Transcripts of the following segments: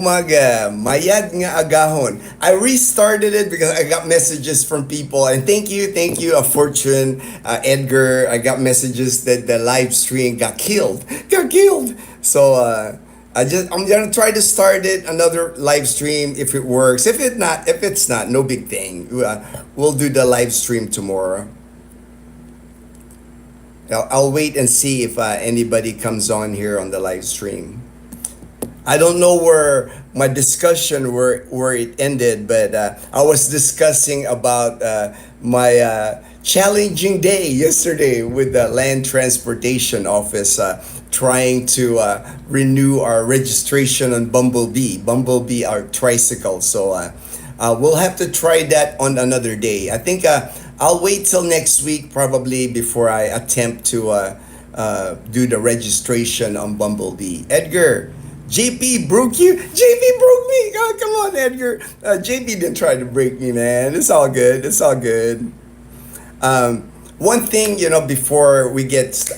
Umaga, mayad nga agahon. I restarted it because I got messages from people, and thank you, Fortune, Edgar. I got messages that the live stream got killed. So I'm gonna try to start it another live stream if it works. If it's not, no big thing. We'll do the live stream tomorrow. I'll wait and see if anybody comes on here on the live stream. I don't know where my discussion where it ended, but I was discussing about my challenging day yesterday with the Land Transportation Office, trying to renew our registration on Bumblebee, our tricycle. So we'll have to try that on another day. I think I'll wait till next week probably before I attempt to do the registration on Bumblebee. Edgar. JP broke you? JP broke me. Oh, come on, Edgar. JP didn't try to break me, man. It's all good. It's all good. One thing, before we get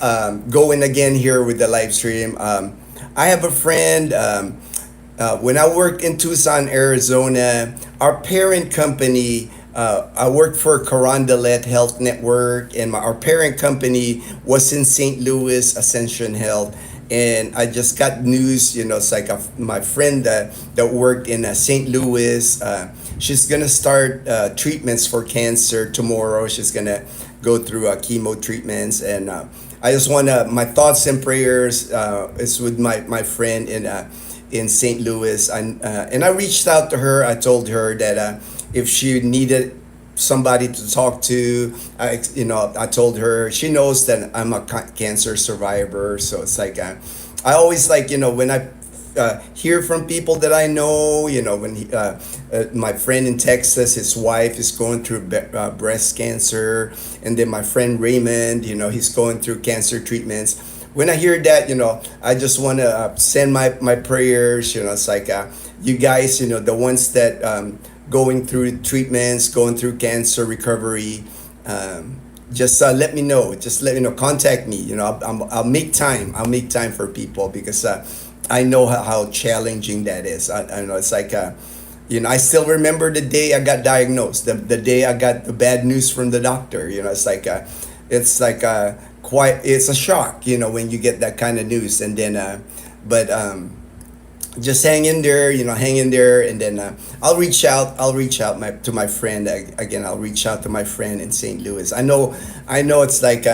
going again here with the live stream, I have a friend. When I worked in Tucson, Arizona, our parent company, I worked for Carondelet Health Network, and our parent company was in St. Louis, Ascension Health. And I just got news, it's like my friend that worked in St. Louis. She's gonna start treatments for cancer tomorrow. She's gonna go through chemo treatments, and I just want my thoughts and prayers is with my friend in St. Louis. And I reached out to her. I told her that if she needed somebody to talk to, I told her, she knows that I'm a cancer survivor. So it's like I always like, when I hear from people that I know, when my friend in Texas, his wife is going through breast cancer, and then my friend Raymond, he's going through cancer treatments. When I hear that, I just want to send my prayers. It's like you guys, the ones that going through treatments, going through cancer recovery, just let me know. Just let me know. Contact me. I'll make time. I'll make time for people because I know how challenging that is. I know it's like, I still remember the day I got diagnosed. The day I got the bad news from the doctor. It's like it's a shock. When you get that kind of news, and then but. Just hang in there, and then I'll reach out to my friend again. I'll reach out to my friend in St. Louis. I know it's like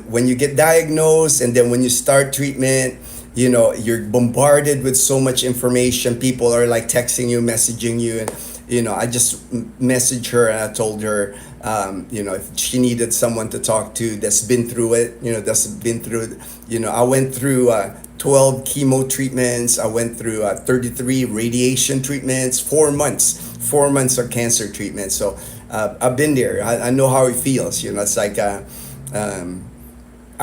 when you get diagnosed, and then when you start treatment, you're bombarded with so much information. People are like texting you, messaging you, and I just messaged her, and I told her if she needed someone to talk to that's been through it, I went through 12 chemo treatments. I went through 33 radiation treatments, 4 months of cancer treatment. So I've been there. I know how it feels. It's like I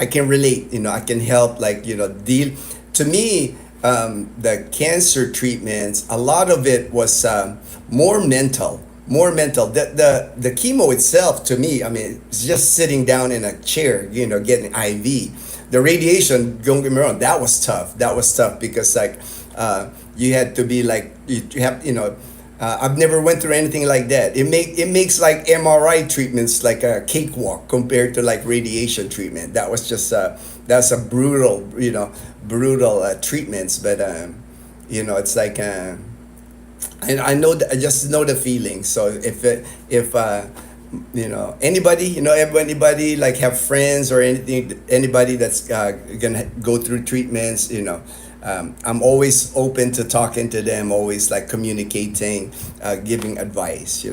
can relate. I can help. Deal. To me, the cancer treatments, a lot of it was more mental. The chemo itself, to me, it's just sitting down in a chair, getting IV. The radiation, don't get me wrong, that was tough because you had to be I've never went through anything like that. It makes like MRI treatments like a cakewalk compared to like radiation treatment. That was just that's a brutal treatments. But it's like I know I just know the feeling. So if anybody like have friends or anybody that's gonna go through treatments, I'm always open to talking to them, always like communicating, giving advice.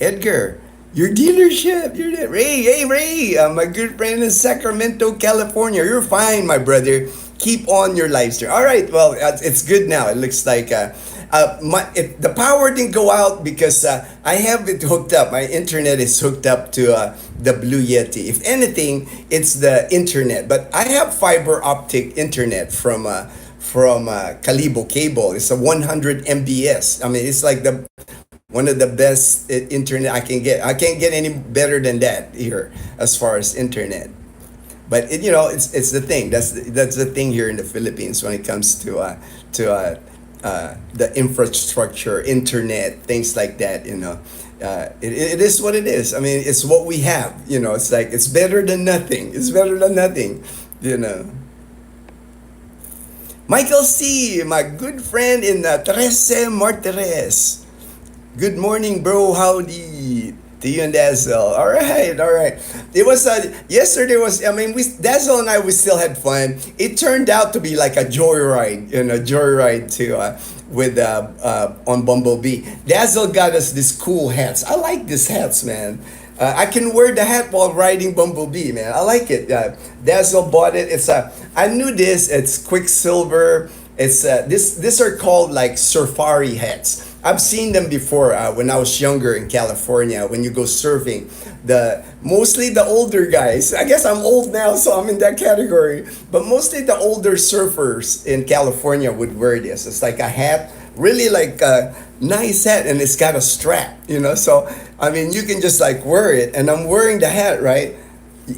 Edgar, your dealership, Ray. Hey, Ray, my good friend in Sacramento, California. You're fine, my brother. Keep on your live stream. All right, well, it's good now. It looks like the power didn't go out because I have it hooked up. My internet is hooked up to the Blue Yeti. If anything, it's the internet. But I have fiber optic internet from Calibo Cable. It's a 100 mbs. It's like one of the best internet I can get. I can't get any better than that here as far as internet. But it's the thing. That's the thing here in the Philippines when it comes to the infrastructure, internet, things like that. It is what it is. I mean, it's what we have. It's like it's better than nothing. It's better than nothing. You know. Michael C, my good friend in Trece Martires. Good morning, bro. Howdy to you and Dazzle. All right, all right. It was yesterday was. I mean, we Dazzle and I we still had fun. It turned out to be like a joyride, joyride to with on Bumblebee. Dazzle got us these cool hats. I like these hats, man. I can wear the hat while riding Bumblebee, man. I like it. Dazzle bought it. I knew this. It's Quicksilver. It's these are called like safari hats. I've seen them before when I was younger in California. When you go surfing, mostly the older guys. I guess I'm old now, so I'm in that category. But mostly the older surfers in California would wear this. It's like a hat, really like a nice hat, and it's got a strap. So I mean, you can just like wear it, and I'm wearing the hat, right?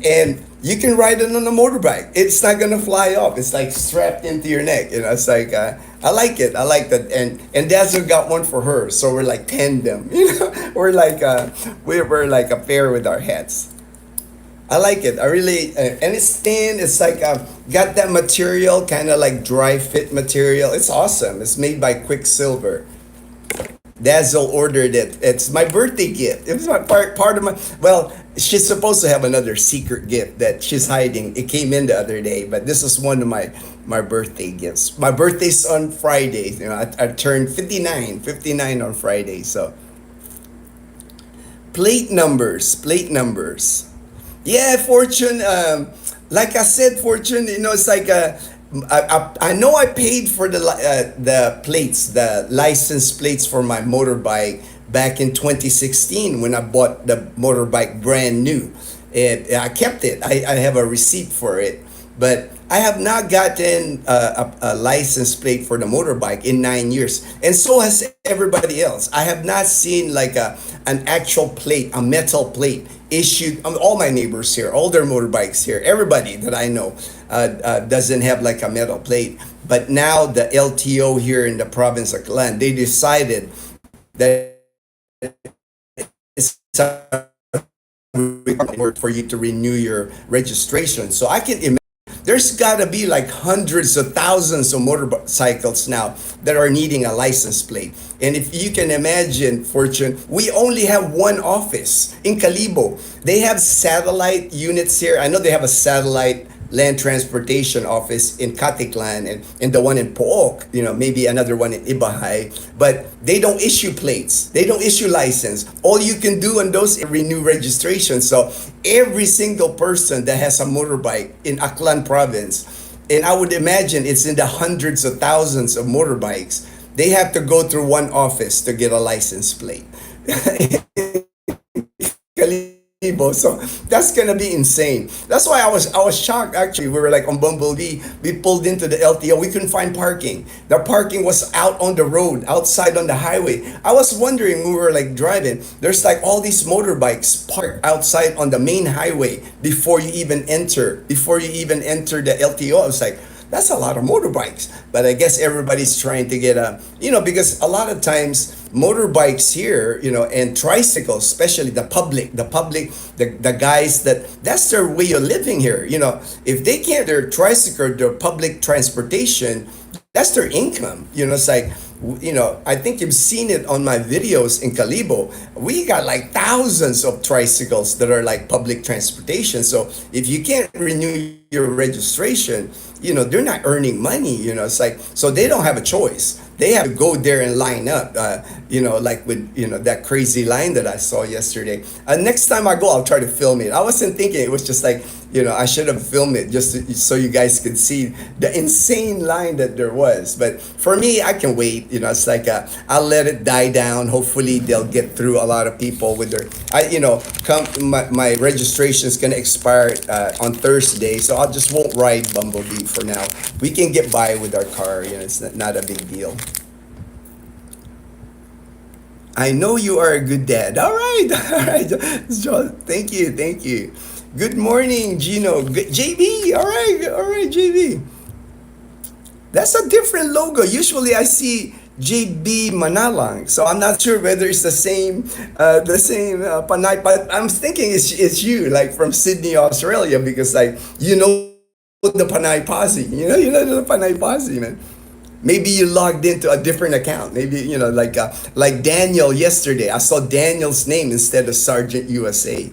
And you can ride it on a motorbike. It's not gonna fly off. It's like strapped into your neck. It's like I like it. I like that. And Dazzle got one for her, so we're like tandem. We're like we're like a pair with our hats. I like it. I really and it's thin. It's like got that material, kind of like dry fit material. It's awesome. It's made by Quicksilver. Dazzle ordered it. It's my birthday gift. It was my part of my. Well, she's supposed to have another secret gift that she's hiding. It came in the other day, but this is one of my birthday gifts. My birthday's on Friday. I turned 59 on Friday. So plate numbers. Yeah, Fortune. Like I said, Fortune. It's like I know I paid for the plates, the license plates for my motorbike back in 2016 when I bought the motorbike brand new. And I kept it. I have a receipt for it, but I have not gotten a license plate for the motorbike in 9 years, and so has everybody else. I have not seen like an actual plate, a metal plate issued. All my neighbors here, all their motorbikes here, everybody that I know doesn't have like a metal plate. But now the LTO here in the province of Klan, they decided that it's required for you to renew your registration. So I can imagine there's got to be like hundreds of thousands of motorcycles now that are needing a license plate. And if you can imagine, Fortune, we only have one office in Calibo. They have satellite units here. I know they have a satellite land transportation office in Caticlan and the one in Pook, maybe another one in Ibahay, but they don't issue plates. They don't issue license. All you can do on those is renew registration. So every single person that has a motorbike in Aklan province, and I would imagine it's in the hundreds of thousands of motorbikes, they have to go through one office to get a license plate. So that's gonna be insane. That's why I was shocked. Actually, we were like on Bumblebee. We pulled into the LTO. We couldn't find parking. The parking was out on the road, outside on the highway. I was wondering when we were like driving. There's like all these motorbikes parked outside on the main highway before you even enter the LTO. I was like, that's a lot of motorbikes. But I guess everybody's trying to get because a lot of times motorbikes here, and tricycles, especially the guys that's their way of living here. If they can't their tricycle, their public transportation, that's their income. It's like, I think you've seen it on my videos in Calibo. We got like thousands of tricycles that are like public transportation. So if you can't renew your registration, they're not earning money. It's like, so they don't have a choice. They have to go there and line up, like with, that crazy line that I saw yesterday. Next time I go, I'll try to film it. I wasn't thinking, it was just like, I should have filmed it so you guys could see the insane line that there was. But for me, I can wait. It's like, I'll let it die down. Hopefully they'll get through a lot of people with their, my registration is going to expire on Thursday. So I just won't ride Bumblebee for now. We can get by with our car. It's not a big deal. I know you are a good dad. All right. Thank you. Good morning, Ginno. JB. All right, JB. That's a different logo. Usually I see JB Manalang. So I'm not sure whether it's the same Panay, but I'm thinking it's you, like from Sydney, Australia, because like the Panay Posse. You know the Panay Posse, man. Maybe you logged into a different account. Maybe like Daniel yesterday. I saw Daniel's name instead of Sergeant USA.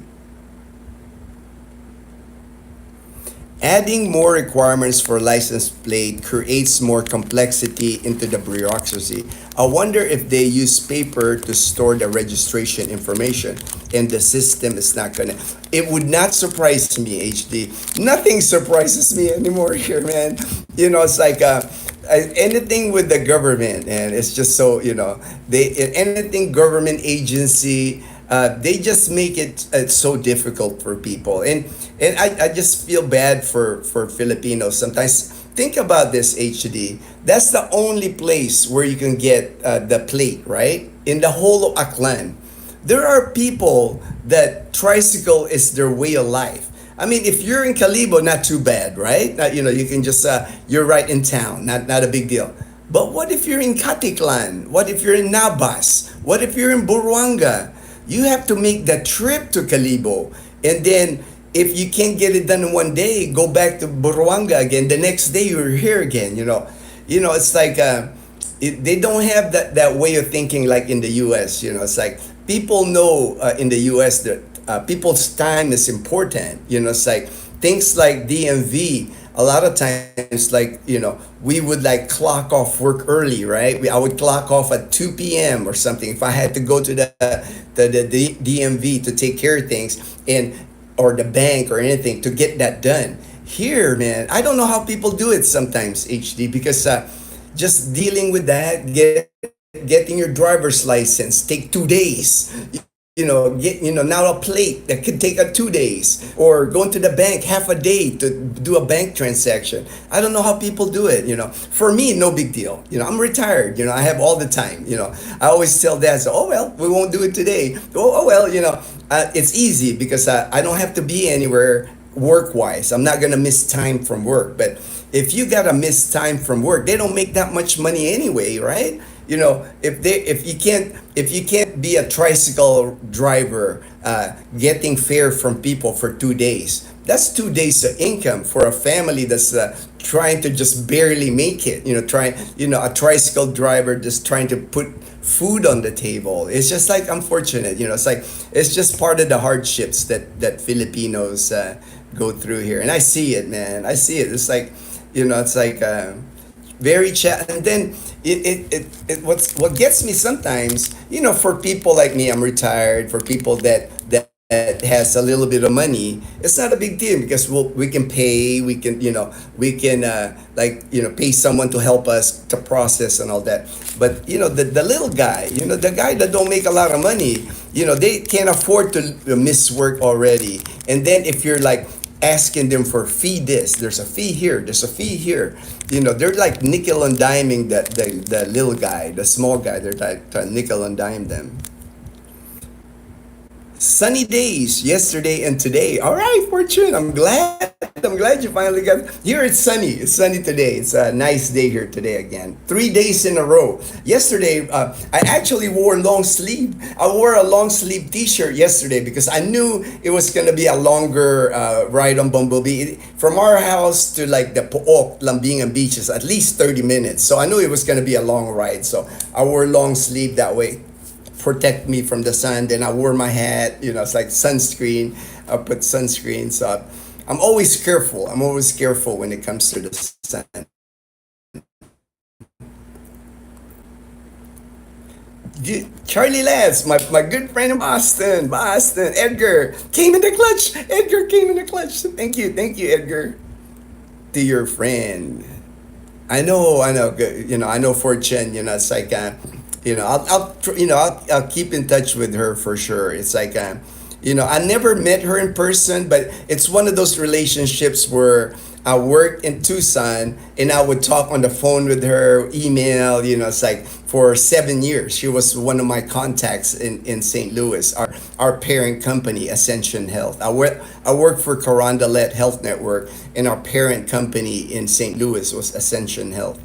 Adding more requirements for license plate creates more complexity into the bureaucracy. I wonder if they use paper to store the registration information and the system is not gonna. It would not surprise me, HD. Nothing surprises me anymore here, man. It's like anything with the government, and it's just so anything government agency. They just make it so difficult for people, and I just feel bad for Filipinos sometimes. Think about this, HD. That's the only place where you can get the plate, right? In the whole of Aklan, there are people that tricycle is their way of life. I mean, if you're in Kalibo, not too bad, right? You can just you're right in town, not a big deal. But what if you're in Katiklan? What if you're in Nabas? What if you're in Buruanga? You have to make the trip to Kalibo. And then if you can't get it done in one day, go back to Buruanga again. The next day you're here again, It's like they don't have that way of thinking like in the US, It's like people know in the US that people's time is important. It's like things like DMV. A lot of times, we would like clock off work early, right? I would clock off at 2 p.m. or something if I had to go to the DMV to take care of things or the bank or anything to get that done. Here, man, I don't know how people do it sometimes, HD, because just dealing with that, getting your driver's license take 2 days. Now a plate that could take 2 days, or going to the bank half a day to do a bank transaction. I don't know how people do it. For me, no big deal. I'm retired. I have all the time. I always tell dad, oh well, we won't do it today. Oh well, it's easy because I don't have to be anywhere work wise. I'm not gonna miss time from work. But if you gotta miss time from work, they don't make that much money anyway, right? If you can't be a tricycle driver getting fare from people for 2 days, that's 2 days of income for a family that's trying to just barely make it. A tricycle driver just trying to put food on the table. It's just like unfortunate. It's just part of the hardships that Filipinos go through here, and I see it, man. I see it. It's like very and then what gets me sometimes, for people like me, I'm retired. For people that has a little bit of money, it's not a big deal because we can pay, we can pay someone to help us to process and all that. But the little guy, the guy that don't make a lot of money, they can't afford to miss work already. And then if you're like asking them for fee this, there's a fee here, there's a fee here. They're like nickel and diming the little guy, the small guy. They're like trying to nickel and dime them. Sunny days yesterday and today. All right, Fortune. I'm glad you finally got here. It's sunny. It's sunny today. It's a nice day here today again. 3 days in a row. Yesterday, I actually wore long sleeve. I wore a long sleeve T-shirt yesterday because I knew it was gonna be a longer ride on Bumblebee. From our house to like the Pook, Lambingan beaches, at least 30 minutes. So I knew it was gonna be a long ride. So I wore long sleeve that way, protect me from the sun. Then I wore my hat, it's like sunscreen. I put sunscreen. So I'm always careful. I'm always careful when it comes to the sun. Charlie Lance, my good friend in Boston, Edgar came in the clutch. Edgar came in the clutch. Thank you, Edgar. To your friend, I know. I know Fortune. It's like. I'll keep in touch with her for sure. It's like, I never met her in person, but it's one of those relationships where I worked in Tucson and I would talk on the phone with her, email, it's like for 7 years. She was one of my contacts in St. Louis, our parent company, Ascension Health. I worked for Carondelet Health Network, and our parent company in St. Louis was Ascension Health.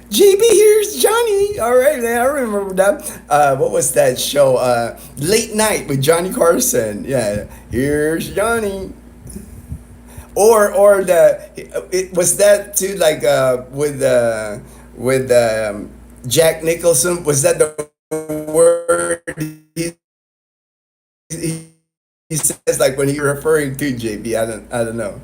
JB, here's Johnny. All right, man. I remember that. What was that show? Late Night with Johnny Carson. Yeah, here's Johnny. Or it was that too, like with Jack Nicholson. Was that the word he, he says, like when you're referring to JB? I don't know.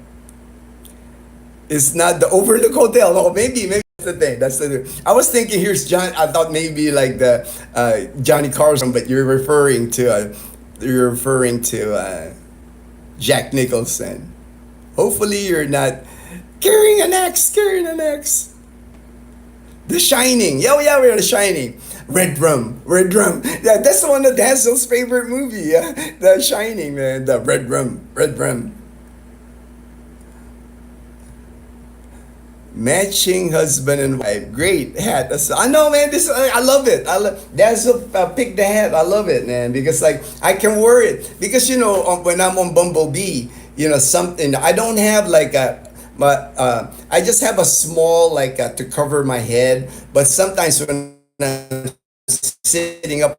It's not the Overlook Hotel. No, maybe that's the thing. That's the thing. I was thinking here's John. I thought maybe like the Johnny Carson, but you're referring to Jack Nicholson. Hopefully you're not carrying an axe. Carrying an axe. The Shining. Yeah, we're The Shining. Red Rum. Red Rum. Yeah, that's the one of Danzel's favorite movie. Yeah, The Shining, man. The Red Rum. Red Rum. Matching husband and wife. Great hat. I know, man. This I love it. That's pick the hat. I love it, man, because like I can wear it because when I'm on Bumblebee, something I don't have like a. But I just have a small like to cover my head. But sometimes when I'm sitting up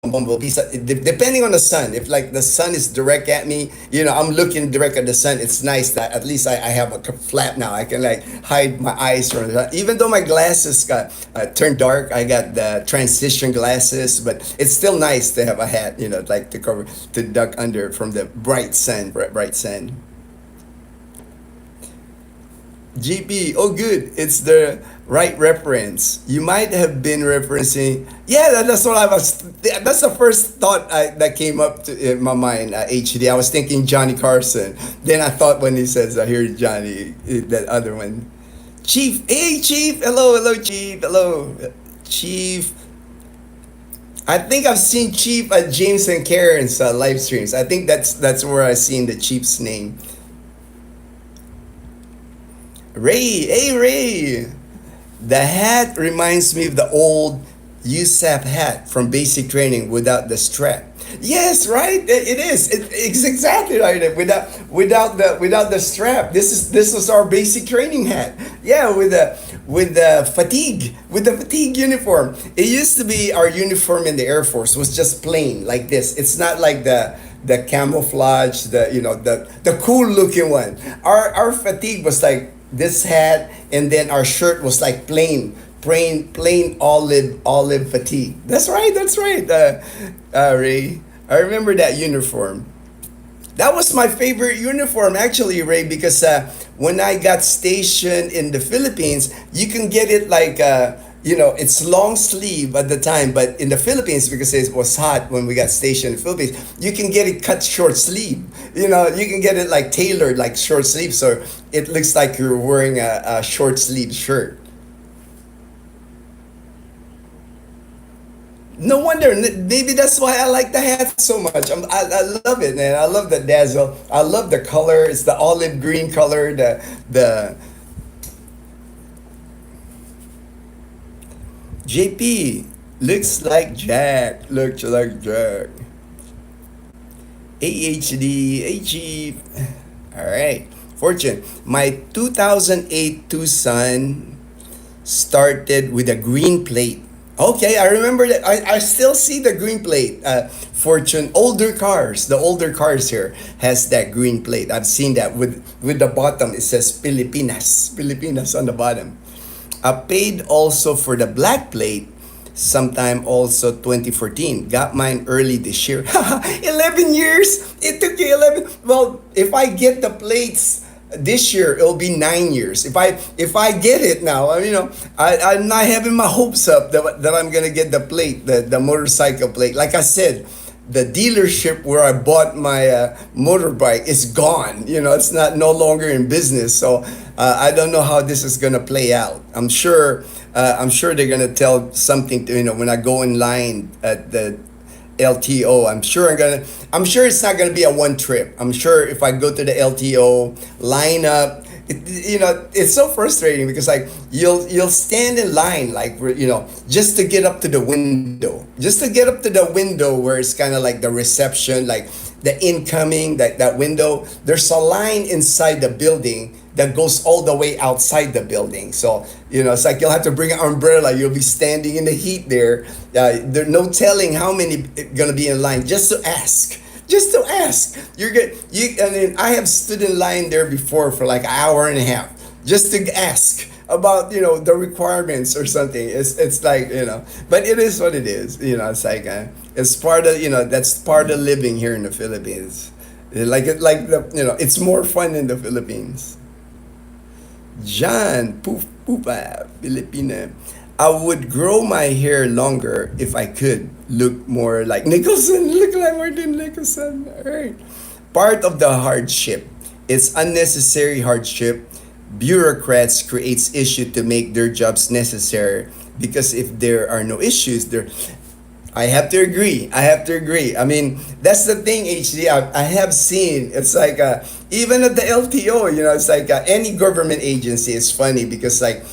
Bumblebee, depending on the sun, if like the sun is direct at me, I'm looking direct at the sun. It's nice that at least I have a flap now. I can like hide my eyes from the sun. Even though my glasses got turned dark, I got the transition glasses, but it's still nice to have a hat, like to cover, to duck under from the bright sun, bright sun. GP, oh good, it's the right reference. You might have been referencing, yeah, that's what I was, that's the first thought that came up in my mind, HD. I was thinking Johnny Carson. Then I thought when he says, here's Johnny, that other one. Chief, hey Chief, hello Chief, hello. Chief, I think I've seen Chief at James and Karen's live streams. I think that's where I seen the Chief's name. Ray, hey Ray. The hat reminds me of the old USAP hat from basic training without the strap. Yes, right. It is. It's exactly right. Without the strap. This was our basic training hat. Yeah, with the fatigue uniform. It used to be our uniform in the Air Force was just plain like this. It's not like the camouflage, the cool looking one. Our fatigue was like this hat, and then our shirt was like plain olive fatigue. That's right. That's right. Ray, I remember that uniform. That was my favorite uniform, actually, Ray, because when I got stationed in the Philippines, you can get it like, it's long sleeve at the time, but in the Philippines, because it was hot when we got stationed in the Philippines, you can get it cut short sleeve. You can get it like tailored, like short sleeve, so it looks like you're wearing a short sleeve shirt. No wonder. Maybe that's why I like the hat so much. I love it, man. I love the dazzle. I love the color. It's the olive green color. The JP looks like Jack. Looks like Jack. AHD, Chief. All right. Fortune. My 2008 Tucson started with a green plate. Okay, I remember that. I still see the green plate. Fortune, the older cars here has that green plate. I've seen that with the bottom. It says Pilipinas on the bottom. I paid also for the black plate sometime also 2014. Got mine early this year. 11 years? It took you 11. Well, if I get the plates this year, it'll be 9 years. If I get it now, I'm not having my hopes up that I'm gonna get the plate, the motorcycle plate. Like I said, the dealership where I bought my motorbike is gone. It's not no longer in business. So I don't know how this is gonna play out. I'm sure they're gonna tell something to when I go in line at the LTO. I'm sure it's not gonna be a one trip. I'm sure if I go to the LTO, line up, it's so frustrating because like you'll stand in line like just to get up to the window where it's kind of like the reception, like the incoming, that window. There's a line inside the building that goes all the way outside the building. So, it's like you'll have to bring an umbrella. You'll be standing in the heat there. There's no telling how many going to be in line just to ask. Just to ask. I mean, I have stood in line there before for like an hour and a half just to ask about the requirements or something. It's like, but it is what it is. It's like it's part of that's part of living here in the Philippines. It's more fun in the Philippines. John Pupa Filipina. I would grow my hair longer if I could look more like Nicholson. Look like more than Nicholson. All right. Part of the hardship. It's unnecessary hardship. Bureaucrats creates issue to make their jobs necessary, because if there are no issues there. I have to agree. I mean, that's the thing, HD. I have seen, it's like, even at the LTO, it's like any government agency is funny, because like,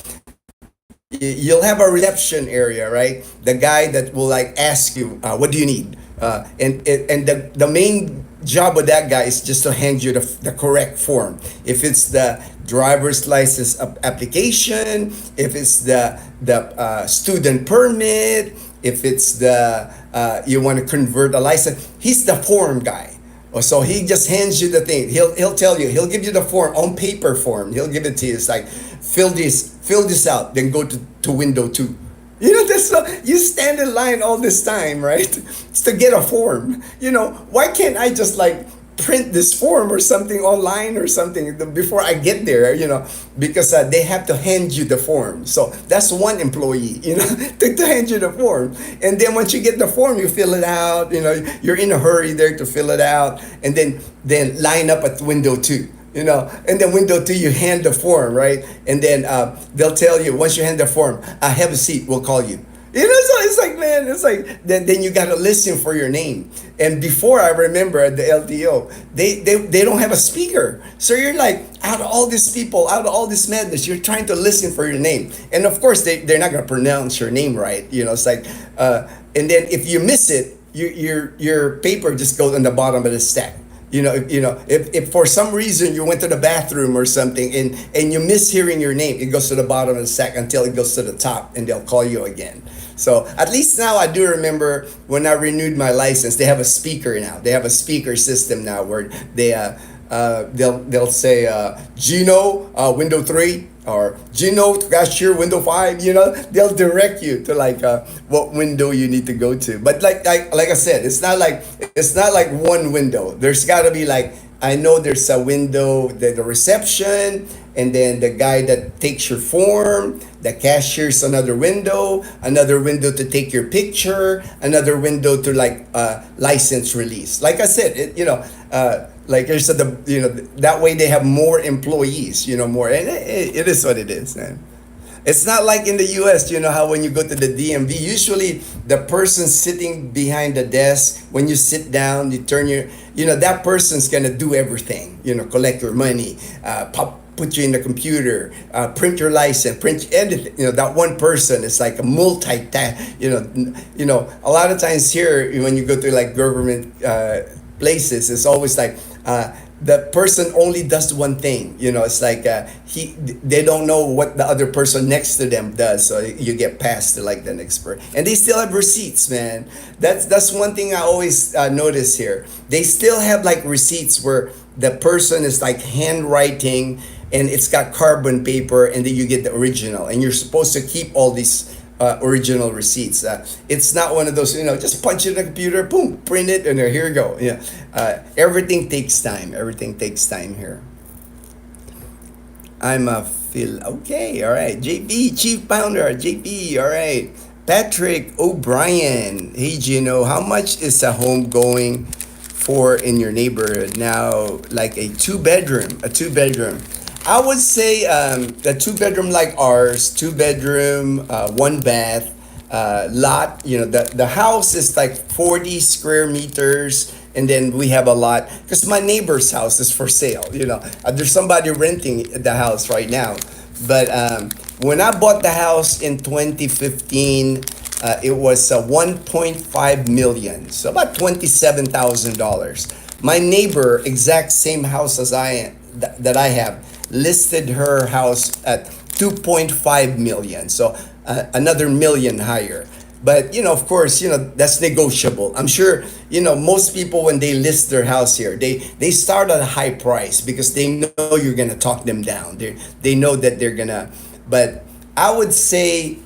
you'll have a reception area, right? The guy that will like ask you, what do you need? And the main job of that guy is just to hand you the correct form. If it's the driver's license application, if it's the student permit, if it's the you want to convert a license, he's the form guy. So he just hands you the thing. He'll tell you. He'll give you the form on paper form. He'll give it to you. It's like fill this out, then go to window 2. That's you stand in line all this time, right? It's to get a form. Why can't I just like print this form or something online or something before I get there? Because they have to hand you the form. So that's one employee, to hand you the form. And then once you get the form, you fill it out. You're in a hurry there to fill it out, and then line up at window 2. And then window 2, you hand the form, right? And then they'll tell you, once you hand the form, have a seat, we'll call you. So it's like, man, it's like, then you got to listen for your name. And before, I remember at the LTO, they don't have a speaker. So you're like, out of all these people, out of all this madness, you're trying to listen for your name. And of course, they're not going to pronounce your name right. It's like, and then if you miss it, your paper just goes on the bottom of the stack. If for some reason you went to the bathroom or something and you miss hearing your name, it goes to the bottom of the stack until it goes to the top, and they'll call you again. So at least now I do remember when I renewed my license, they have a speaker now. They have a speaker system now where they'll say Ginno, window 3, or Ginno, cashier, window 5. They'll direct you to like what window you need to go to. But like I said, it's not like one window. There's got to be like, I know there's a window, the reception, and then the guy that takes your form, the cashier's another window to take your picture, another window to like license release. Like I said, like I said, that way they have more employees, more, and it is what it is, man. It's not like in the US, how when you go to the DMV, usually the person sitting behind the desk, when you sit down, you turn that person's gonna do everything, collect your money, put you in the computer, print your license, print anything. That one person is like a multi-task. A lot of times here, when you go to like government places, it's always like the person only does one thing. It's like they don't know what the other person next to them does, so you get passed to like the next person. And they still have receipts, man. That's one thing I always notice here. They still have like receipts where the person is like handwriting, and it's got carbon paper, and then you get the original, and you're supposed to keep all these original receipts. It's not one of those, just punch it in the computer, boom, print it, and here you go. Everything takes time. Everything takes time here. I'm a Phil. Okay, all right. JP, Chief Founder, JP, all right. Patrick O'Brien. Hey, Ginno, how much is a home going for in your neighborhood now? Like a two bedroom. I would say a 2-bedroom like ours, 2-bedroom, 1 bath lot. The house is like 40 square meters, and then we have a lot because my neighbor's house is for sale. There's somebody renting the house right now. But when I bought the house in 2015, it was 1.5 million, so about $27,000. My neighbor, exact same house as that I have, listed her house at 2.5 million. So another million higher. But of course, that's negotiable. I'm sure, most people when they list their house here, they start at a high price because they know you're gonna talk them down. They know that they're gonna. But I would say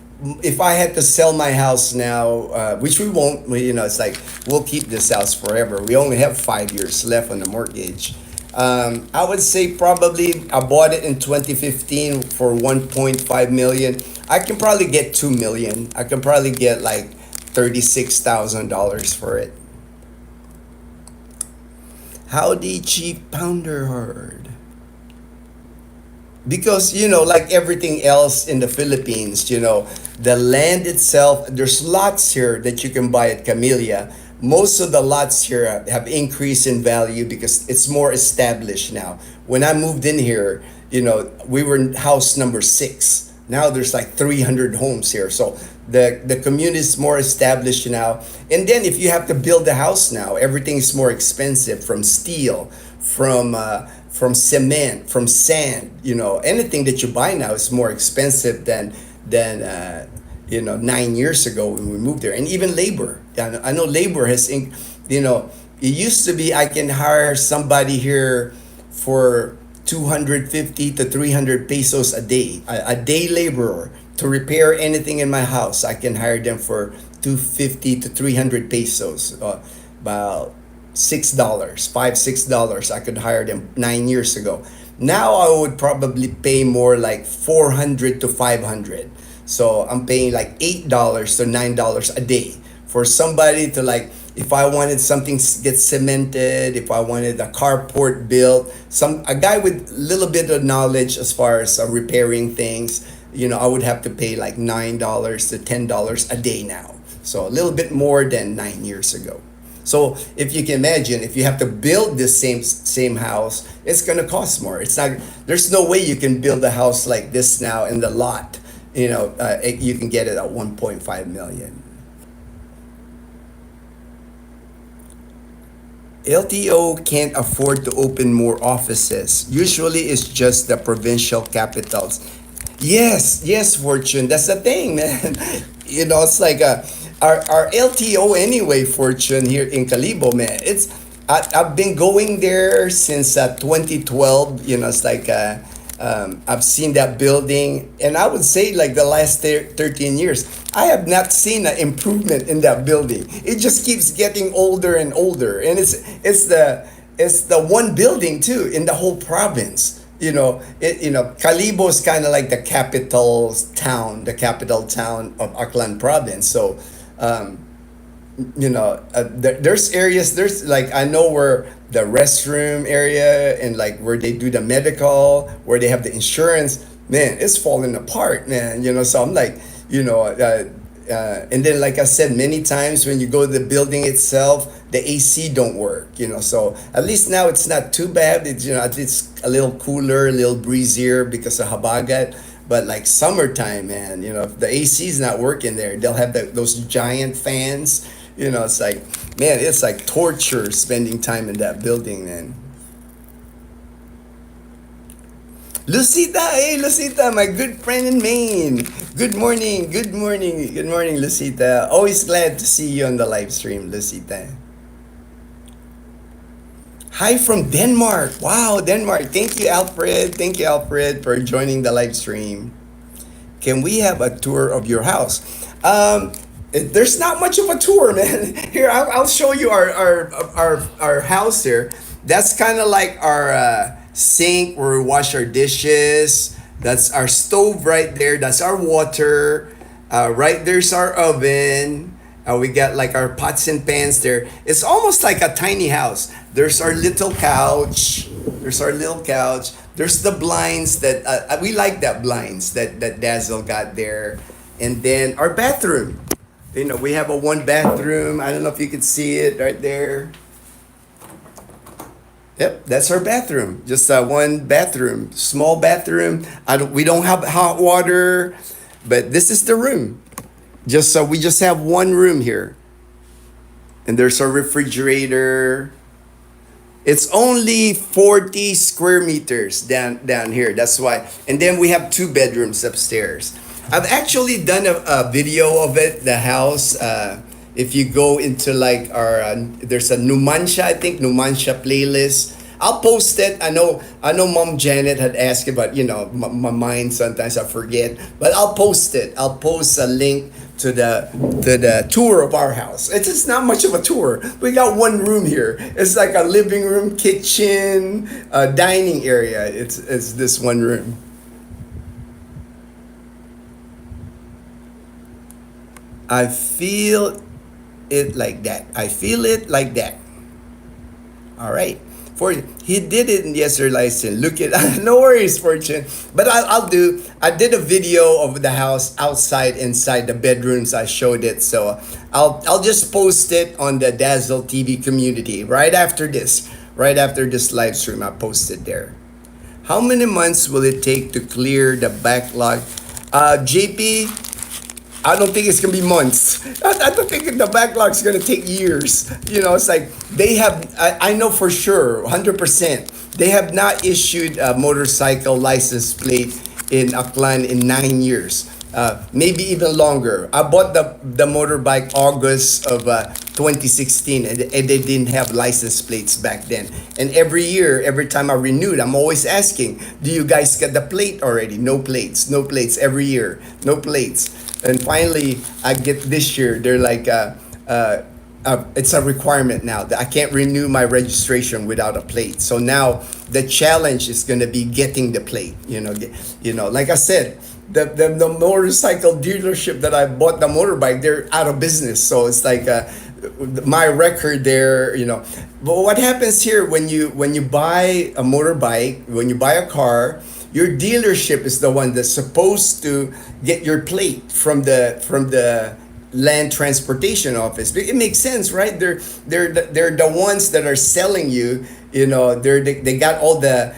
if I had to sell my house now, which we won't, it's like we'll keep this house forever. We only have 5 years left on the mortgage. I would say probably I bought it in 2015 for 1.5 million. I can probably get 2 million. I can probably get like $36,000 for it. Howdy, Chief Pounder Herd. Because like everything else in the Philippines, the land itself, there's lots here that you can buy at Camellia. Most of the lots here have increased in value because it's more established now. When I moved in here, we were in house number 6. Now there's like 300 homes here. So the community is more established now. And then if you have to build a house now, everything is more expensive, from steel, from cement, from sand. Anything that you buy now is more expensive than 9 years ago when we moved there. And even labor. I know labor has, it used to be I can hire somebody here for 250 to 300 pesos a day. A day laborer to repair anything in my house, I can hire them for 250 to 300 pesos. About $6, $5, $6. I could hire them 9 years ago. Now I would probably pay more like 400 to 500. So I'm paying like $8 to $9 a day for somebody to, like, if I wanted something get cemented, if I wanted a carport built, a guy with a little bit of knowledge as far as repairing things, I would have to pay like $9 to $10 a day now. So a little bit more than 9 years ago. So if you can imagine, if you have to build this same house, it's gonna cost more. It's not. There's no way you can build a house like this now in the lot. You can get it at 1.5 million. LTO can't afford to open more offices. Usually it's just the provincial capitals. Yes, Fortune. That's the thing, man. It's like our LTO anyway, Fortune, here in Calibo, man. I've been going there since 2012. It's like I've seen that building, and I would say like the last 13 years, I have not seen an improvement in that building. It just keeps getting older and older, and it's the one building too in the whole province. Calibo is kind of like the capital town of Aklan province. So there's areas, there's like, I know where the restroom area and like where they do the medical, where they have the insurance, man, it's falling apart, man. So I'm like, and then like I said many times, when you go to the building itself, the AC don't work. So at least now it's not too bad. It's it's a little cooler, a little breezier because of Habagat. But like summertime, man, if the AC is not working there, they'll have those giant fans. It's like, man, it's like torture spending time in that building, man. Lucita, my good friend in Maine. Good morning, Lucita. Always glad to see you on the live stream, Lucita. Hi from Denmark. Wow, Denmark. Thank you, Alfred, for joining the live stream. Can we have a tour of your house? There's not much of a tour, man. Here, I'll show you our house here. That's kind of like our sink where we wash our dishes. That's our stove right there. That's our water. Right there's our oven. We got like our pots and pans there. It's almost like a tiny house. There's our little couch. There's the blinds that we like, that blinds that Dazzle got there. And then our bathroom. We have a one bathroom. I don't know if you can see it right there. Yep, that's our bathroom. Just one bathroom, small bathroom. We don't have hot water, but this is the room. We just have one room here. And there's our refrigerator. It's only 40 square meters down here. That's why. And then we have 2 bedrooms upstairs. I've actually done a video of it, the house. If you go into like our, there's a Numancia, I think Numancia playlist. I'll post it. I know Mom Janet had asked about, my mind, sometimes I forget, but I'll post it. I'll post a link to the tour of our house. It's just not much of a tour. We got one room here. It's like a living room, kitchen, dining area. It's this one room. I feel it like that. I feel it like that. All right. For he did it in yesterday license. Look at no worries, Fortune. But I'll do. I did a video of the house outside, inside the bedrooms. I showed it, so I'll just post it on the Dazzle TV community right after this. Right after this live stream, I posted there. How many months will it take to clear the backlog? JP, I don't think it's gonna be months. I don't think the backlog's gonna take years. It's like they have. I know for sure, 100%. They have not issued a motorcycle license plate in Aklan in 9 years, maybe even longer. I bought the motorbike August of 2016, and they didn't have license plates back then. And every year, every time I renewed, I'm always asking, "Do you guys get the plate already?" No plates. No plates every year. No plates. And finally, I get this year. They're like, it's a requirement now that I can't renew my registration without a plate. So now the challenge is going to be getting the plate. Like I said, the motorcycle dealership that I bought the motorbike, they're out of business. So it's like my record there. But what happens here when you buy a motorbike, when you buy a car? Your dealership is the one that's supposed to get your plate from the land transportation office. It makes sense, right? They're the ones that are selling you. They got all the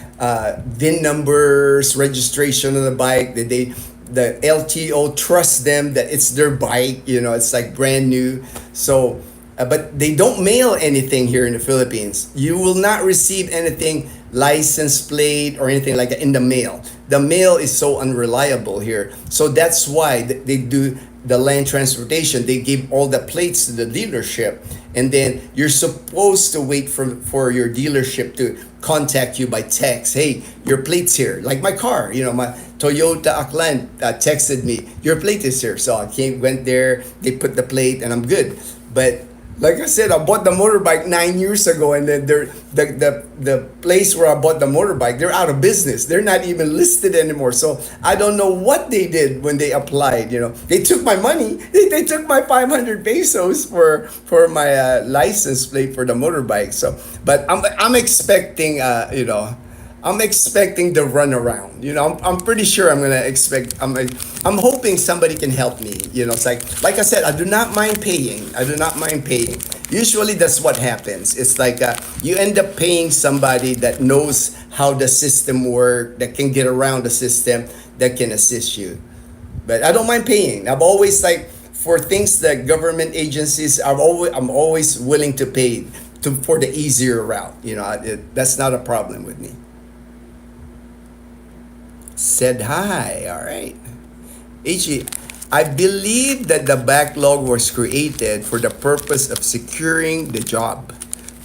VIN numbers, registration of the bike. The LTO trusts them that it's their bike. It's like brand new. So, but they don't mail anything here in the Philippines. You will not receive anything, license plate or anything like that, in the mail. The mail is so unreliable here. So that's why they do the land transportation. They give all the plates to the dealership, and then you're supposed to wait for your dealership to contact you by text. Hey, your plate's here. Like my car, my Toyota Aklan texted me, your plate is here. So I went there, they put the plate, and I'm good. But like I said, I bought the motorbike 9 years ago, and then the place where I bought the motorbike, they're out of business. They're not even listed anymore. So I don't know what they did when they applied. They took my money. They took my 500 pesos for my license plate for the motorbike. So, but I'm expecting I'm expecting the runaround. I'm pretty sure I'm gonna expect. I'm hoping somebody can help me. It's like I said, I do not mind paying. I do not mind paying. Usually that's what happens. It's like you end up paying somebody that knows how the system works, that can get around the system, that can assist you. But I don't mind paying. I've always for things that government agencies, I'm always willing to pay for the easier route. That's not a problem with me. Said hi. All right. HE, I believe that the backlog was created for the purpose of securing the job,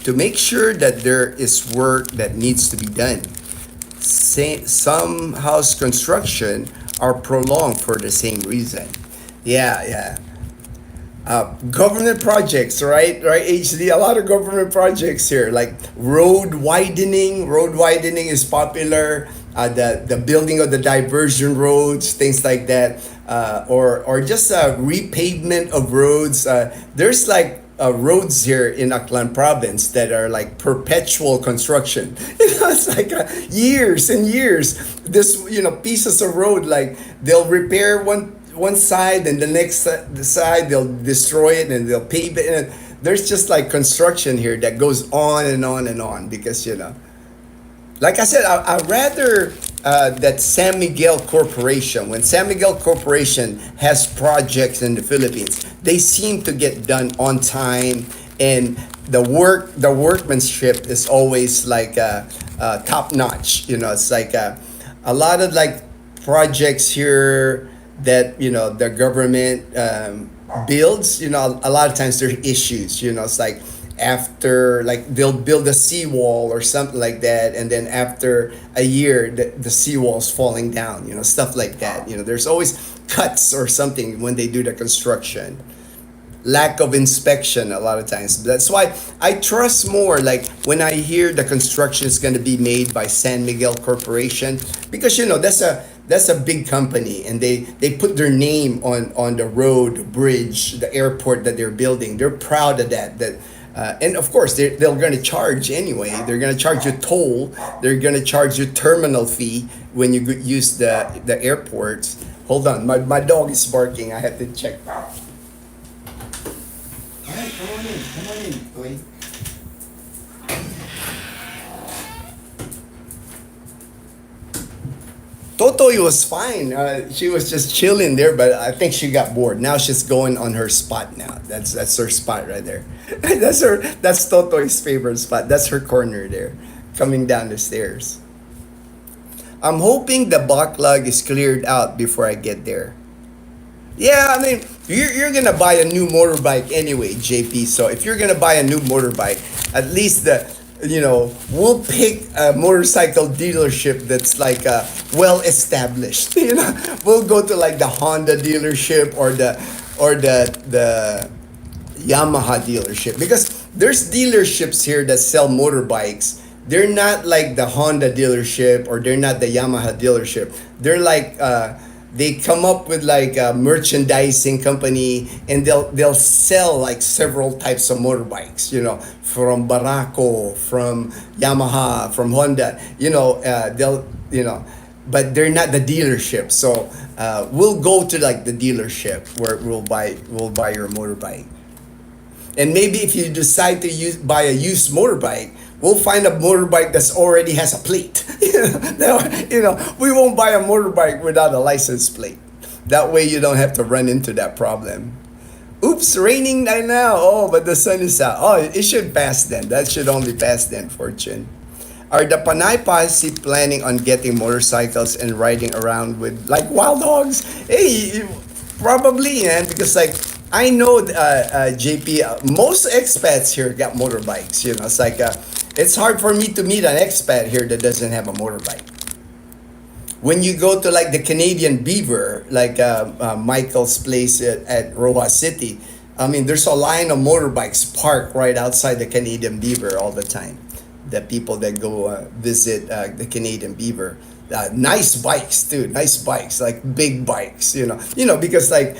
to make sure that there is work that needs to be done. Some house construction are prolonged for the same reason. Yeah. Government projects, right? HD, a lot of government projects here, like road widening. Road widening is popular. The building of the diversion roads, things like that, or just repavement of roads. There's roads here in Aklan province that are like perpetual construction. It's like years and years. This pieces of road, like they'll repair one side, and the next side they'll destroy it and they'll pave it. And there's just like construction here that goes on and on and on because like I said, I'd rather that San Miguel Corporation, when San Miguel Corporation has projects in the Philippines, they seem to get done on time, and the workmanship is always like top notch. You know, it's like a lot of like projects here that the government builds. You know, a lot of times there's issues. You know, it's like after like they'll build a seawall or something like that, and then after a year the seawall's falling down. You know, stuff like that. You know, there's always cuts or something when they do the construction. Lack of inspection a lot of times. That's why I trust more like when I hear the construction is going to be made by San Miguel Corporation, because that's a big company, and they put their name on the road, bridge, the airport that they're building. They're proud of that and of course they're going to charge anyway. They're going to charge you toll. They're going to charge you terminal fee when you use the airports. Hold on, my dog is barking. I have to check. Alright, come on in, Toy. Totoy was fine. She was just chilling there, but I think she got bored. Now she's going on her spot now. That's her spot right there. That's Totoy's favorite spot. That's her corner there, coming down the stairs. I'm hoping the backlog is cleared out before I get there. Yeah, I mean, you're gonna buy a new motorbike anyway, JP. So if you're gonna buy a new motorbike, at least we'll pick a motorcycle dealership that's like well established. You know, we'll go to like the Honda dealership or the Yamaha dealership, because there's dealerships here that sell motorbikes. They're not like the Honda dealership, or they're not the Yamaha dealership. They're like they come up with like a merchandising company, and they'll sell like several types of motorbikes, from Barako, from Yamaha, from Honda. They'll but they're not the dealership. So we'll go to like the dealership where we'll buy your motorbike. And maybe if you decide to buy a used motorbike, we'll find a motorbike that's already has a plate. We won't buy a motorbike without a license plate. That way you don't have to run into that problem. Oops, raining right now. Oh, but the sun is out. Oh, it should pass then. That should only pass then, Fortune. Are the Panay Posse planning on getting motorcycles and riding around with like wild hogs? Hey, probably, man, because like I know JP, most expats here got motorbikes. It's like it's hard for me to meet an expat here that doesn't have a motorbike. When you go to like the Canadian Beaver, like Michael's place at Rojas City, I mean, there's a line of motorbikes parked right outside the Canadian Beaver all the time. The people that go visit the Canadian Beaver. Nice bikes too, nice bikes, like big bikes, because like,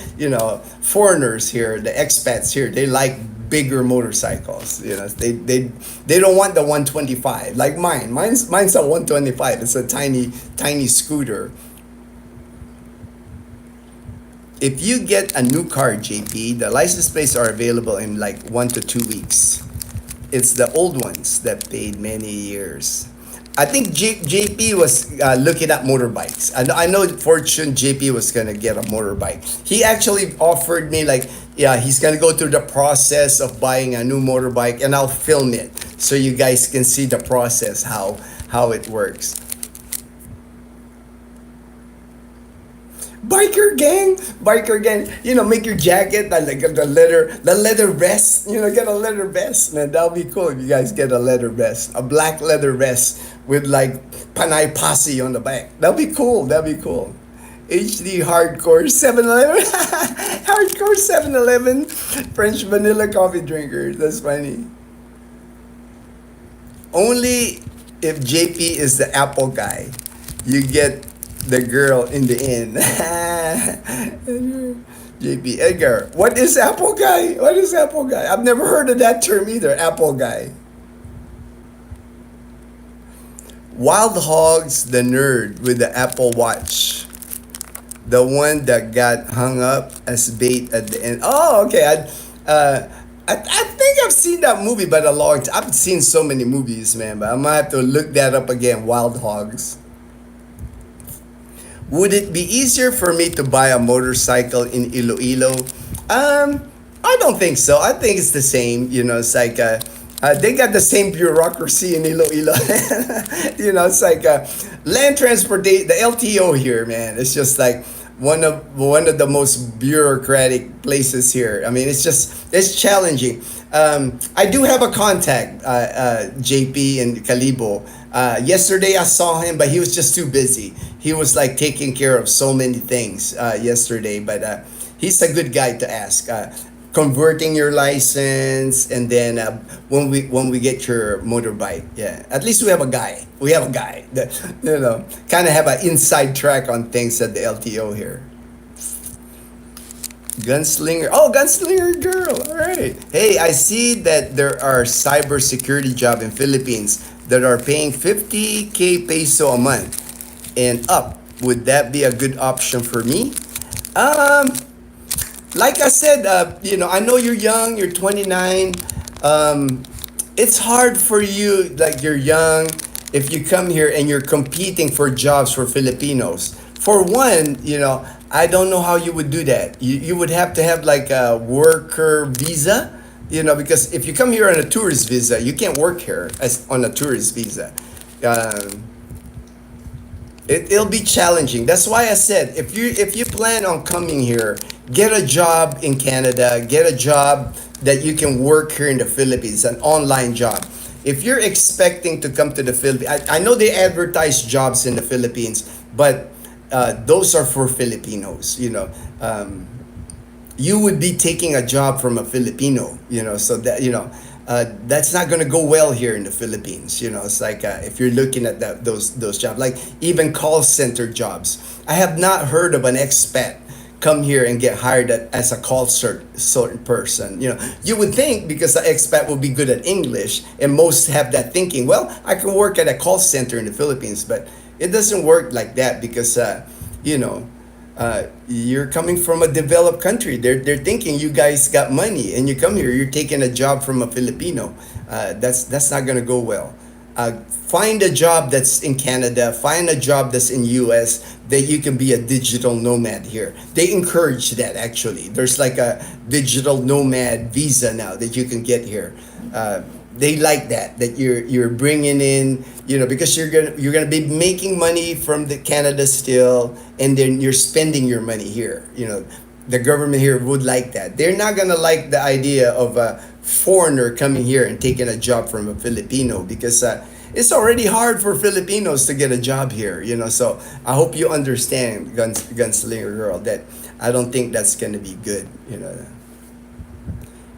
foreigners here, the expats here, they like bigger motorcycles, they don't want the 125 like mine's a 125. It's a tiny scooter. If you get a new car, JP, the license plates are available in like 1 to 2 weeks. It's the old ones that paid many years. I think JP was looking at motorbikes. I know Fortune JP was gonna get a motorbike. He actually offered me like, yeah, he's gonna go through the process of buying a new motorbike, and I'll film it so you guys can see the process, how it works. Biker gang, make your jacket like the leather vest. Get a leather vest, man. That'll be cool if you guys get a leather vest, a black leather vest with like Panay Posse on the back. That'll be cool. HD hardcore 7-Eleven, hardcore 7-Eleven, French vanilla coffee drinkers. That's funny. Only if JP is the Apple guy, you get the girl in the end. JP Edgar, what is Apple guy? I've never heard of that term either. Apple guy. Wild Hogs, the nerd with the Apple Watch, the one that got hung up as bait at the end. Oh, okay. I think I've seen that movie, but a long time. I've seen so many movies, man. But I might have to look that up again. Wild Hogs. Would it be easier for me to buy a motorcycle in Iloilo? I don't think so. I think it's the same. It's like They got the same bureaucracy in Iloilo. It's like land transportation, the LTO here, man. It's just like one of the most bureaucratic places here. I mean, it's challenging. I do have a contact, JP in Calibo. Yesterday I saw him, but he was just too busy. He was like taking care of so many things yesterday, but he's a good guy to ask. Converting your license, and then when we get your motorbike, yeah, at least we have a guy that kind of have an inside track on things at the LTO here. Gunslinger, oh, gunslinger girl, all right. Hey, I see that there are cybersecurity job in Philippines that are paying 50k peso a month and up. Would that be a good option for me? um like I said, I know you're young, you're 29. It's hard for you, like you're young, if you come here and you're competing for jobs for Filipinos. For one, I don't know how you would do that. You would have to have like a worker visa, because if you come here on a tourist visa, you can't work here as on a tourist visa. Um, it'll be challenging. That's why I said if you plan on coming here, get a job in Canada, get a job that you can work here in the Philippines, an online job. If you're expecting to come to the Philippines, I know they advertise jobs in the Philippines, but those are for Filipinos. You would be taking a job from a Filipino, so that's not going to go well here in the Philippines. It's like if you're looking at those jobs, like even call center jobs. I have not heard of an expat come here and get hired as a call certain person. You would think because the expat will be good at English, and most have that thinking. Well, I can work at a call center in the Philippines, but it doesn't work like that because you're coming from a developed country. They're thinking you guys got money, and you come here, you're taking a job from a Filipino. That's not gonna go well. Find a job that's in Canada. Find a job that's in US that you can be a digital nomad here. They encourage that actually. There's like a digital nomad visa now that you can get here. They like that you're bringing in, because you're gonna be making money from the Canada still, and then you're spending your money here. The government here would like that. They're not gonna like the idea of a foreigner coming here and taking a job from a Filipino, because it's already hard for Filipinos to get a job here. So I hope you understand, gunslinger girl, that I don't think that's gonna be good.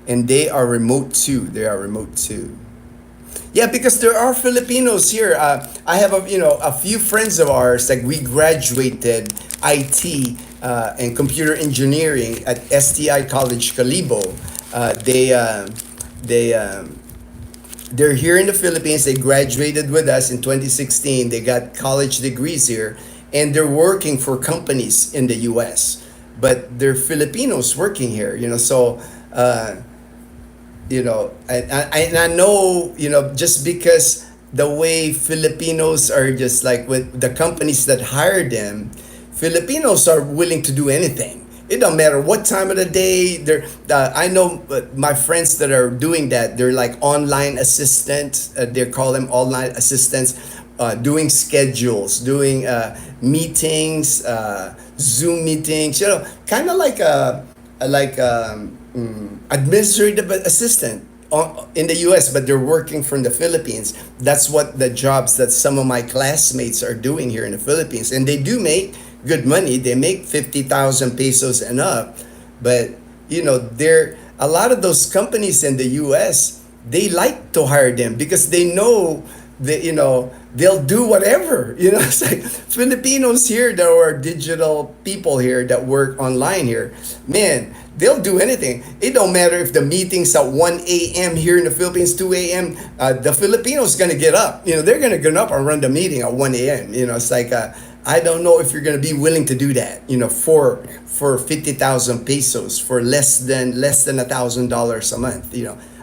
And they are remote too. Yeah, because there are Filipinos here. I have a few friends of ours. Like we graduated IT and computer engineering at STI College Calibo. They're here in the Philippines. They graduated with us in 2016. They got college degrees here, and they're working for companies in the U.S. But they're Filipinos working here. So. And I know, just because the way Filipinos are, just like with the companies that hire them, Filipinos are willing to do anything. It don't matter what time of the day. I know my friends that are doing that. They're like online assistants. They call them online assistants, doing schedules, doing meetings, Zoom meetings. Kind of like administrative assistant in the US, but they're working from the Philippines. That's what the jobs that some of my classmates are doing here in the Philippines, and they do make good money. They make 50,000 pesos and up, but there a lot of those companies in the US, they like to hire them because they know that they'll do whatever. It's like Filipinos here that are digital people here that work online here, man, they'll do anything. It don't matter if the meeting's at 1 a.m. here in the Philippines, 2 a.m. The Filipinos gonna get up. They're gonna get up and run the meeting at 1 a.m. It's like I don't know if you're gonna be willing to do that. For 50,000 pesos, for less than $1,000 a month.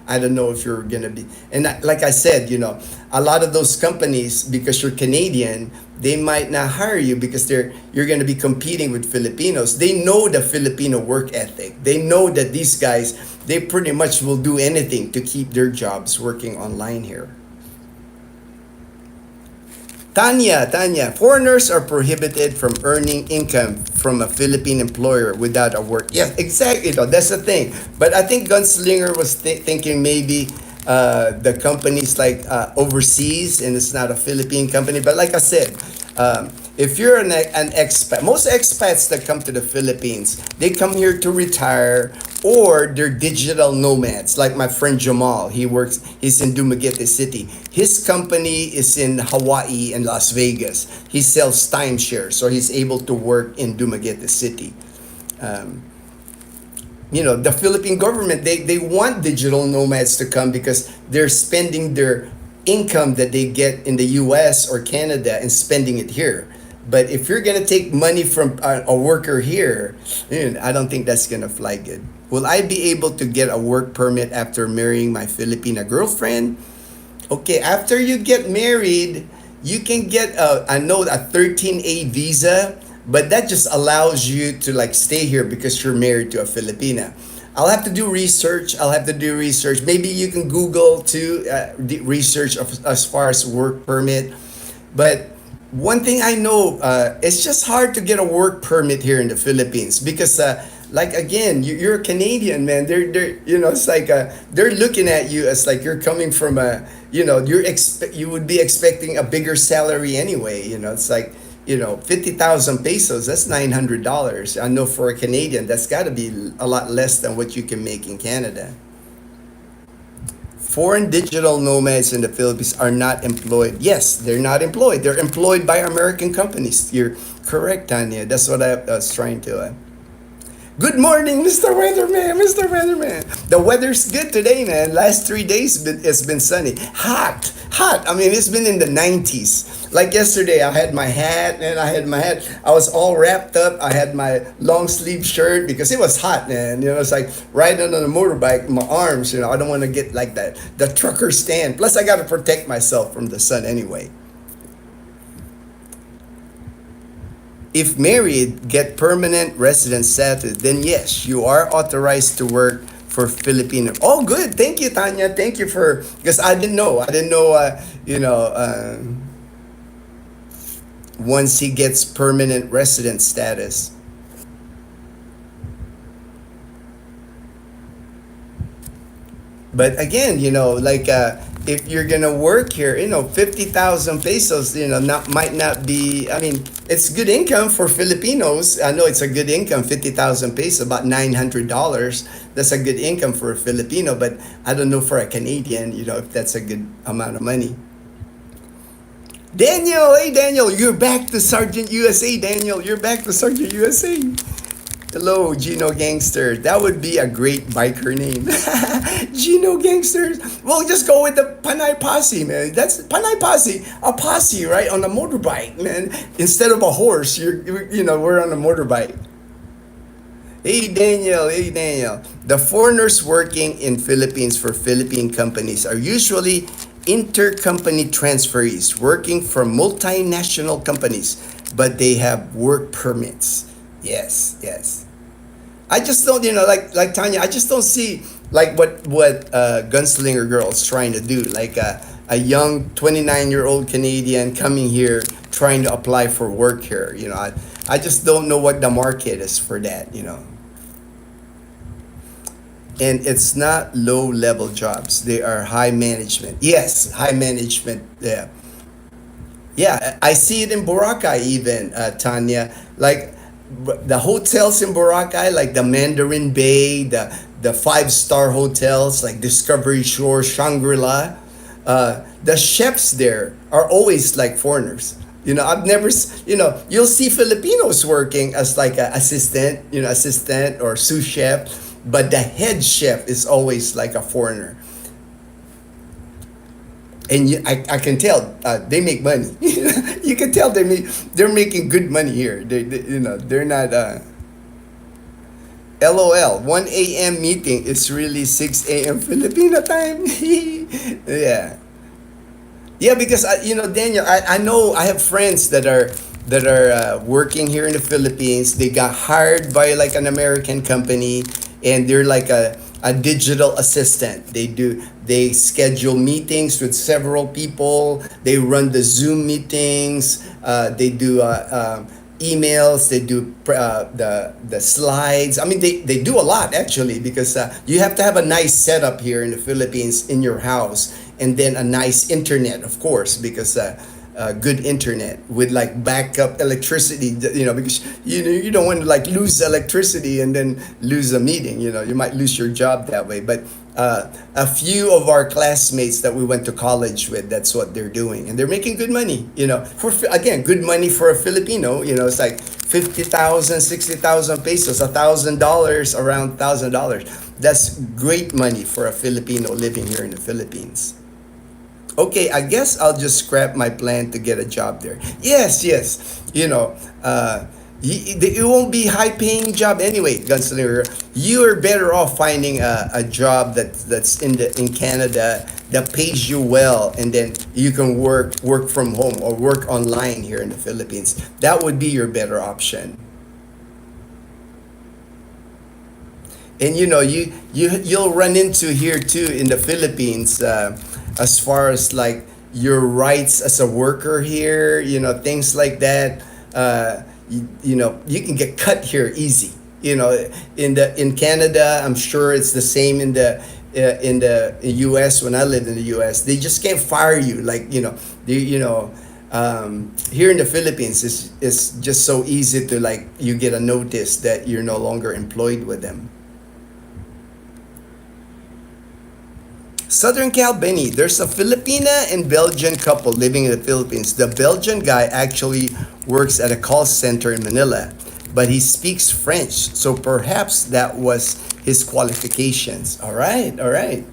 I don't know if you're gonna be. And like I said, a lot of those companies, because you're Canadian, they might not hire you because you're gonna be competing with Filipinos. They know the Filipino work ethic. They know that these guys, they pretty much will do anything to keep their jobs working online here. Tanya, foreigners are prohibited from earning income from a Philippine employer without a work. Yeah, exactly. That's the thing. But I think Gunslinger was thinking maybe the company's like overseas and it's not a Philippine company. But like I said, if you're an expat, most expats that come to the Philippines, they come here to retire or they're digital nomads. Like my friend Jamal, he's in Dumaguete City. His company is in Hawaii and Las Vegas. He sells timeshare, so he's able to work in Dumaguete City. The Philippine government, they want digital nomads to come because they're spending their income that they get in the US or Canada and spending it here. But if you're going to take money from a worker here, I don't think that's going to fly good. Will I be able to get a work permit after marrying my Filipina girlfriend? Okay, after you get married, you can get a 13A visa, but that just allows you to like stay here because you're married to a Filipina. I'll have to do research. Maybe you can Google to research as far as work permit. But one thing I know, it's just hard to get a work permit here in the Philippines because, like again, you're a Canadian, man. It's like they're looking at you as like you're coming from you would be expecting a bigger salary anyway. It's like 50,000 pesos, that's $900. I know for a Canadian, that's got to be a lot less than what you can make in Canada. Foreign digital nomads in the Philippines are not employed. Yes, they're not employed. They're employed by American companies. You're correct, Tanya. That's what I was trying to. Good morning, Mr. Weatherman. Mr. Weatherman. The weather's good today, man. Last 3 days, it's been sunny. Hot. I mean, it's been in the 90s. Like yesterday, I had my hat, and I was all wrapped up. I had my long sleeve shirt because it was hot, man. It's like riding on a motorbike, my arms, I don't want to get like that. The trucker stand. Plus, I got to protect myself from the sun anyway. If married, get permanent resident status, then yes, you are authorized to work for Filipino. Oh, good. Thank you, Tanya. Thank you because I didn't know. Once he gets permanent resident status. But again, if you're gonna work here, 50,000 pesos, might not be. I mean, it's good income for Filipinos. I know it's a good income, 50,000 pesos, about $900. That's a good income for a Filipino, but I don't know for a Canadian, if that's a good amount of money. Daniel, hey Daniel, you're back to Sergeant USA. Daniel, you're back to Sergeant USA. Hello, Ginno Gangster. That would be a great biker name. Ginno Gangsters. Well, just go with the Panay Posse, man. That's Panay Posse, a posse, right? On a motorbike, man. Instead of a horse, we're on a motorbike. Hey Daniel. The foreigners working in Philippines for Philippine companies are usually intercompany transferees working for multinational companies, but they have work permits. Yes. I just don't, like Tanya, I just don't see like what Gunslinger Girl is trying to do. Like a young 29-year-old Canadian coming here trying to apply for work here. I just don't know what the market is for that. And it's not low-level jobs. They are high management. Yes, high management. Yeah. Yeah, I see it in Boracay even, Tanya. Like the hotels in Boracay, like the Mandarin Bay, the five-star hotels like Discovery Shore, Shangri-La, the chefs there are always like foreigners. I've never, you'll see Filipinos working as like an assistant or sous chef, but the head chef is always like a foreigner. And I can tell they make money. You can tell they're making good money here. They're not. LOL, 1 a.m. meeting is really 6 a.m. Filipino time. Yeah. Yeah, because Daniel, I know I have friends that are working here in the Philippines. They got hired by like an American company, and they're like a digital assistant. They schedule meetings with several people. They run the Zoom meetings. They do emails. They do the slides. I mean, they do a lot actually, because you have to have a nice setup here in the Philippines in your house, and then a nice internet, of course, because good internet with like backup electricity, because you don't want to like lose electricity and then lose a meeting. You might lose your job that way. But a few of our classmates that we went to college with, that's what they're doing, and they're making good money. For again, good money for a Filipino. It's like 50,000, 60,000 pesos, $1,000, around $1,000. That's great money for a Filipino living here in the Philippines. Okay, I guess I'll just scrap my plan to get a job there. Yes, yes. It won't be high-paying job anyway, Gunslinger. You are better off finding a job that's in Canada that pays you well, and then you can work from home or work online here in the Philippines. That would be your better option. And you'll run into here too in the Philippines, as far as like your rights as a worker here, things like that. You can get cut here easy. In Canada, I'm sure it's the same in the U.S. When I lived in the U.S., they just can't fire you. Like here in the Philippines, it's just so easy to, like, you get a notice that you're no longer employed with them. Southern Cal, Benny, there's a Filipina and Belgian couple living in the Philippines. The Belgian guy actually works at a call center in Manila, but he speaks French, so perhaps that was his qualifications. All right, all right.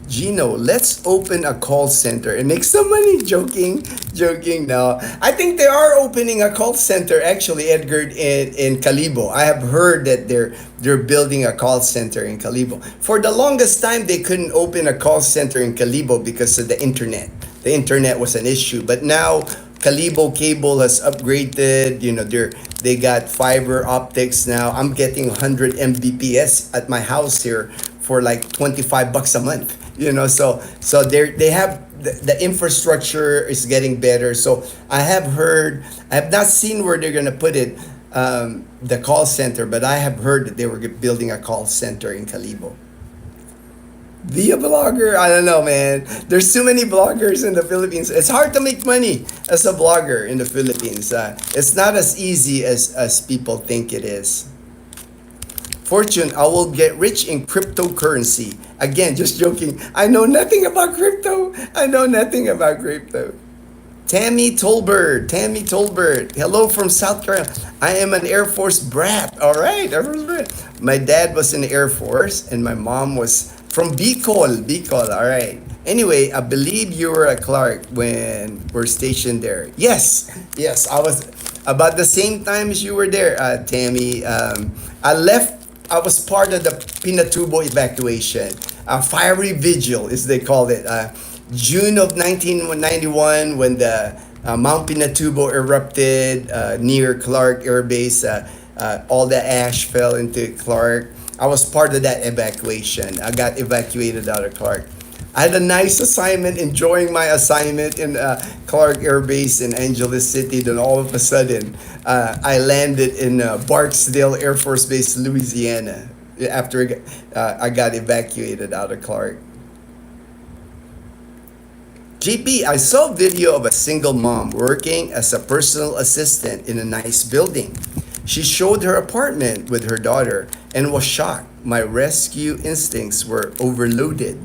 Ginno, let's open a call center and make some money. Joking, joking. No, I think they are opening a call center actually, Edgar, in Calibo. I have heard that they're building a call center in Calibo. For the longest time, they couldn't open a call center in Calibo because of the internet. The internet was an issue, but now Calibo Cable has upgraded. They got fiber optics now. I'm getting 100 Mbps at my house here for like $25 a month. So they have the infrastructure is getting better. So I have not seen where they're gonna put it, the call center, but I have heard that they were building a call center in Calibo. Be a blogger? I don't know, man. There's too many bloggers in the Philippines. It's hard to make money as a blogger in the Philippines. It's not as easy as people think it is. Fortune, I will get rich in cryptocurrency. Again, just joking. I know nothing about crypto. I know nothing about crypto. Tammy Tolbert. Hello from South Carolina. I am an Air Force brat. All right, Air Force brat. My dad was in the Air Force, and my mom was from Bicol. All right. Anyway, I believe you were at Clark when we're stationed there. Yes. I was about the same time as you were there, Tammy. I was part of the Pinatubo evacuation. Fiery Vigil, as they called it. June of 1991, when the Mount Pinatubo erupted near Clark Air Base. All the ash fell into Clark. I was part of that evacuation. I got evacuated out of Clark. I had a nice assignment, enjoying my assignment in Clark Air Base in Angeles City. Then all of a sudden, I landed in Barksdale Air Force Base, Louisiana, after I got evacuated out of Clark. GP, I saw a video of a single mom working as a personal assistant in a nice building. She showed her apartment with her daughter and was shocked. My rescue instincts were overloaded.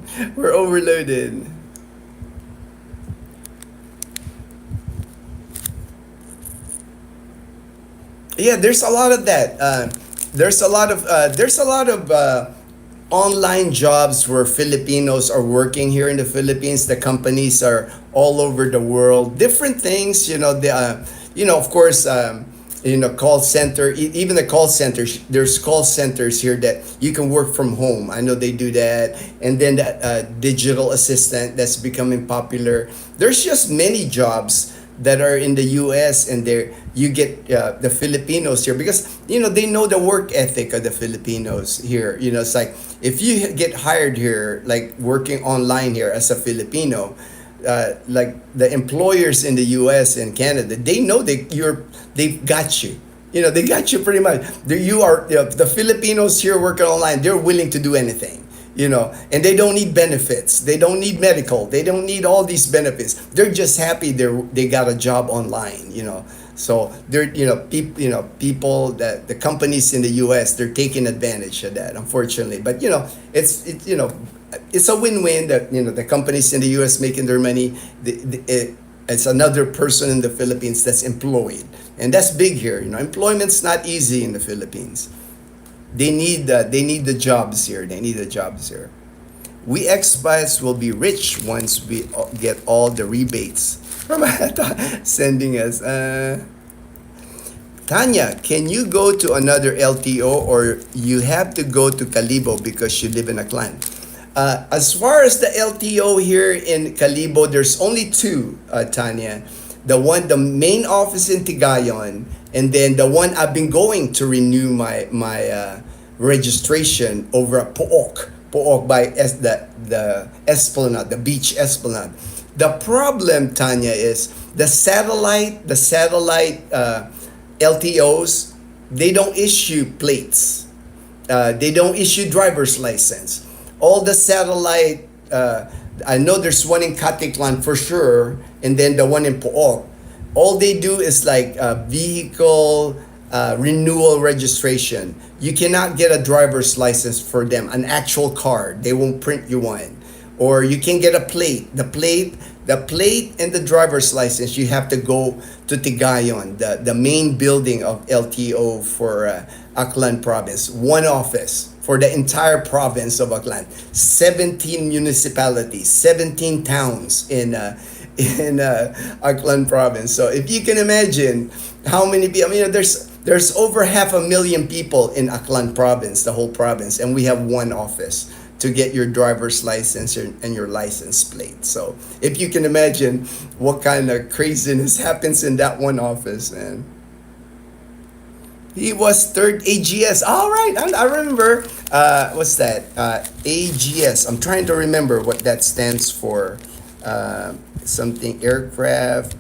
Yeah, there's a lot of that. There's a lot of online jobs where Filipinos are working here in the Philippines. The companies are all over the world. Different things, of course, call center, even the call centers. There's call centers here that you can work from home. I know they do that. And then that digital assistant that's becoming popular. There's just many jobs that are in the U.S. and there you get the Filipinos here because they know the work ethic of the Filipinos here. It's like if you get hired here, like working online here as a Filipino, like the employers in the U.S. and Canada, they know that they've got you. They got you pretty much. You are the Filipinos here working online. They're willing to do anything. And they don't need benefits. They don't need medical. They don't need all these benefits. They're just happy they got a job online. So they're people that the companies in the U.S. they're taking advantage of that, unfortunately. But it's a win-win that the companies in the U.S. making their money. It's another person in the Philippines that's employed, and that's big here. Employment's not easy in the Philippines. They need the jobs here. They need the jobs here. We expats will be rich once we get all the rebates from sending us. Tanya, can you go to another LTO or you have to go to Calibo because you live in Aklan? As far as the LTO here in Calibo, there's only two, Tanya. The main office in Tigayon, and then the one I've been going to renew my registration over at Pook by the Esplanade, the beach Esplanade. The problem, Tanya, is the satellite LTOs. They don't issue plates. They don't issue driver's license. All the satellite. I know there's one in Katiklan for sure, and then the one in Pook. All they do is like vehicle renewal registration. You cannot get a driver's license for them, an actual card. They won't print you one. Or you can get a plate. The plate and the driver's license, you have to go to Tigayon, the main building of LTO for Aklan province. One office for the entire province of Aklan. 17 municipalities, 17 towns in Aklan province. So if you can imagine how many people, there's over 500,000 people in Aklan province, the whole province, and we have one office to get your driver's license and your license plate. So if you can imagine what kind of craziness happens in that one office, man. He was third AGS. All right, I remember. What's that? AGS. I'm trying to remember what that stands for. Something aircraft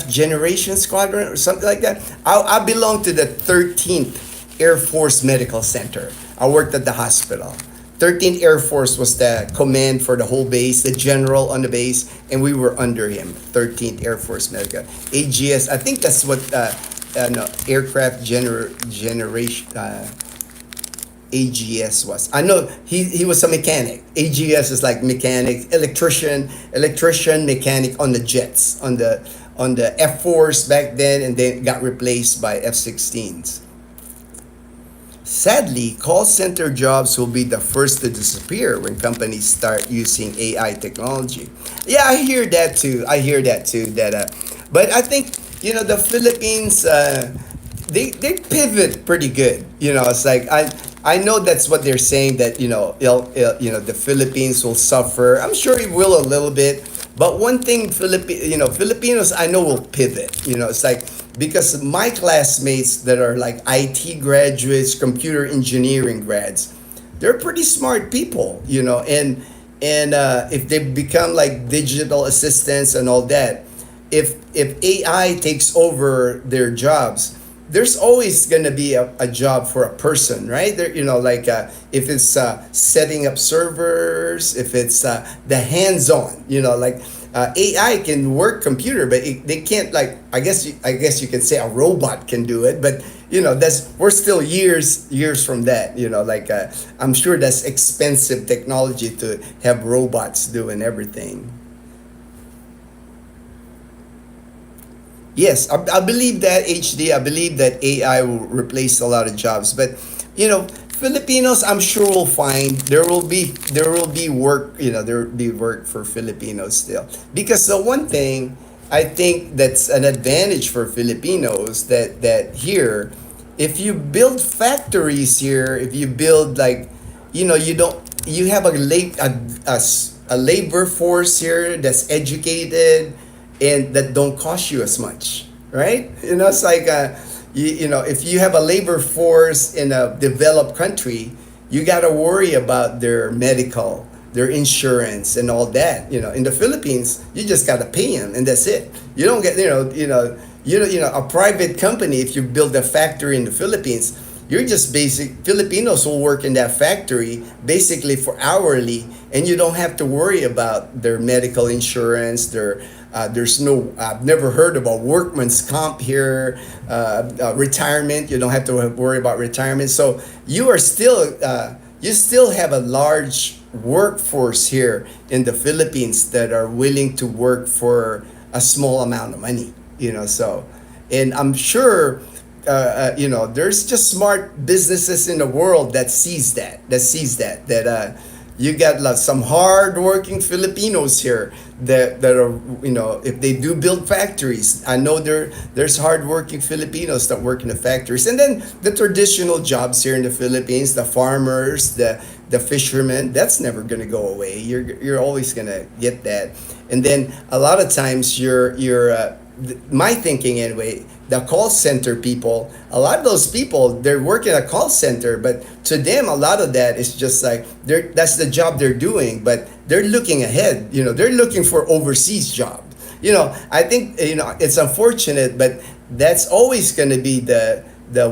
generation squadron or something like that. I belong to the 13th Air Force Medical Center. I worked at the hospital. 13th Air Force was the command for the whole base, the general on the base, and we were under him. 13th Air Force Medical. AGS, I think that's what aircraft generation AGS was. I know he was a mechanic. AGS is like mechanic, electrician, mechanic on the jets, on the F4s back then, and then got replaced by F-16s. Sadly, call center jobs will be the first to disappear when companies start using AI technology. Yeah, I hear that too. But I think the Philippines they pivot pretty good. It's like I know that's what they're saying, that the Philippines will suffer. I'm sure it will a little bit, but one thing Filipinos I know will pivot. It's like, because my classmates that are like IT graduates, computer engineering grads, they're pretty smart people, and if they become like digital assistants and all that, if AI takes over their jobs, there's always going to be a job for a person, right? There, if it's setting up servers, if it's the hands-on, AI can work computer, but they can't, like, I guess you can say a robot can do it, but we're still years from that. I'm sure that's expensive technology to have robots doing everything. Yes, I believe that, HD. I believe that AI will replace a lot of jobs. But, Filipinos, I'm sure will find there will be work. There will be work for Filipinos still. Because the one thing I think that's an advantage for Filipinos that here, if you build factories here, if you build like, you don't you have a labor force here that's educated and that don't cost you as much, right? It's like if you have a labor force in a developed country, you got to worry about their medical, their insurance, and all that. In the Philippines, you just got to pay them, and that's it. You don't get, a private company. If you build a factory in the Philippines, you're just basic Filipinos will work in that factory basically for hourly, and you don't have to worry about their medical insurance. There's no, I've never heard about workman's comp here, retirement. You don't have to worry about retirement. So you still have a large workforce here in the Philippines that are willing to work for a small amount of money. So, and I'm sure there's just smart businesses in the world that sees that you got some hard-working Filipinos here that are, if they do build factories, I know there's hard-working Filipinos that work in the factories. And then the traditional jobs here in the Philippines, the farmers, the fishermen, that's never going to go away. You're always going to get that. And then a lot of times my thinking anyway, the call center people, a lot of those people, they're working a call center, but to them, a lot of that is just like, that's the job they're doing, but they're looking ahead, they're looking for overseas job. I think, it's unfortunate, but that's always going to be the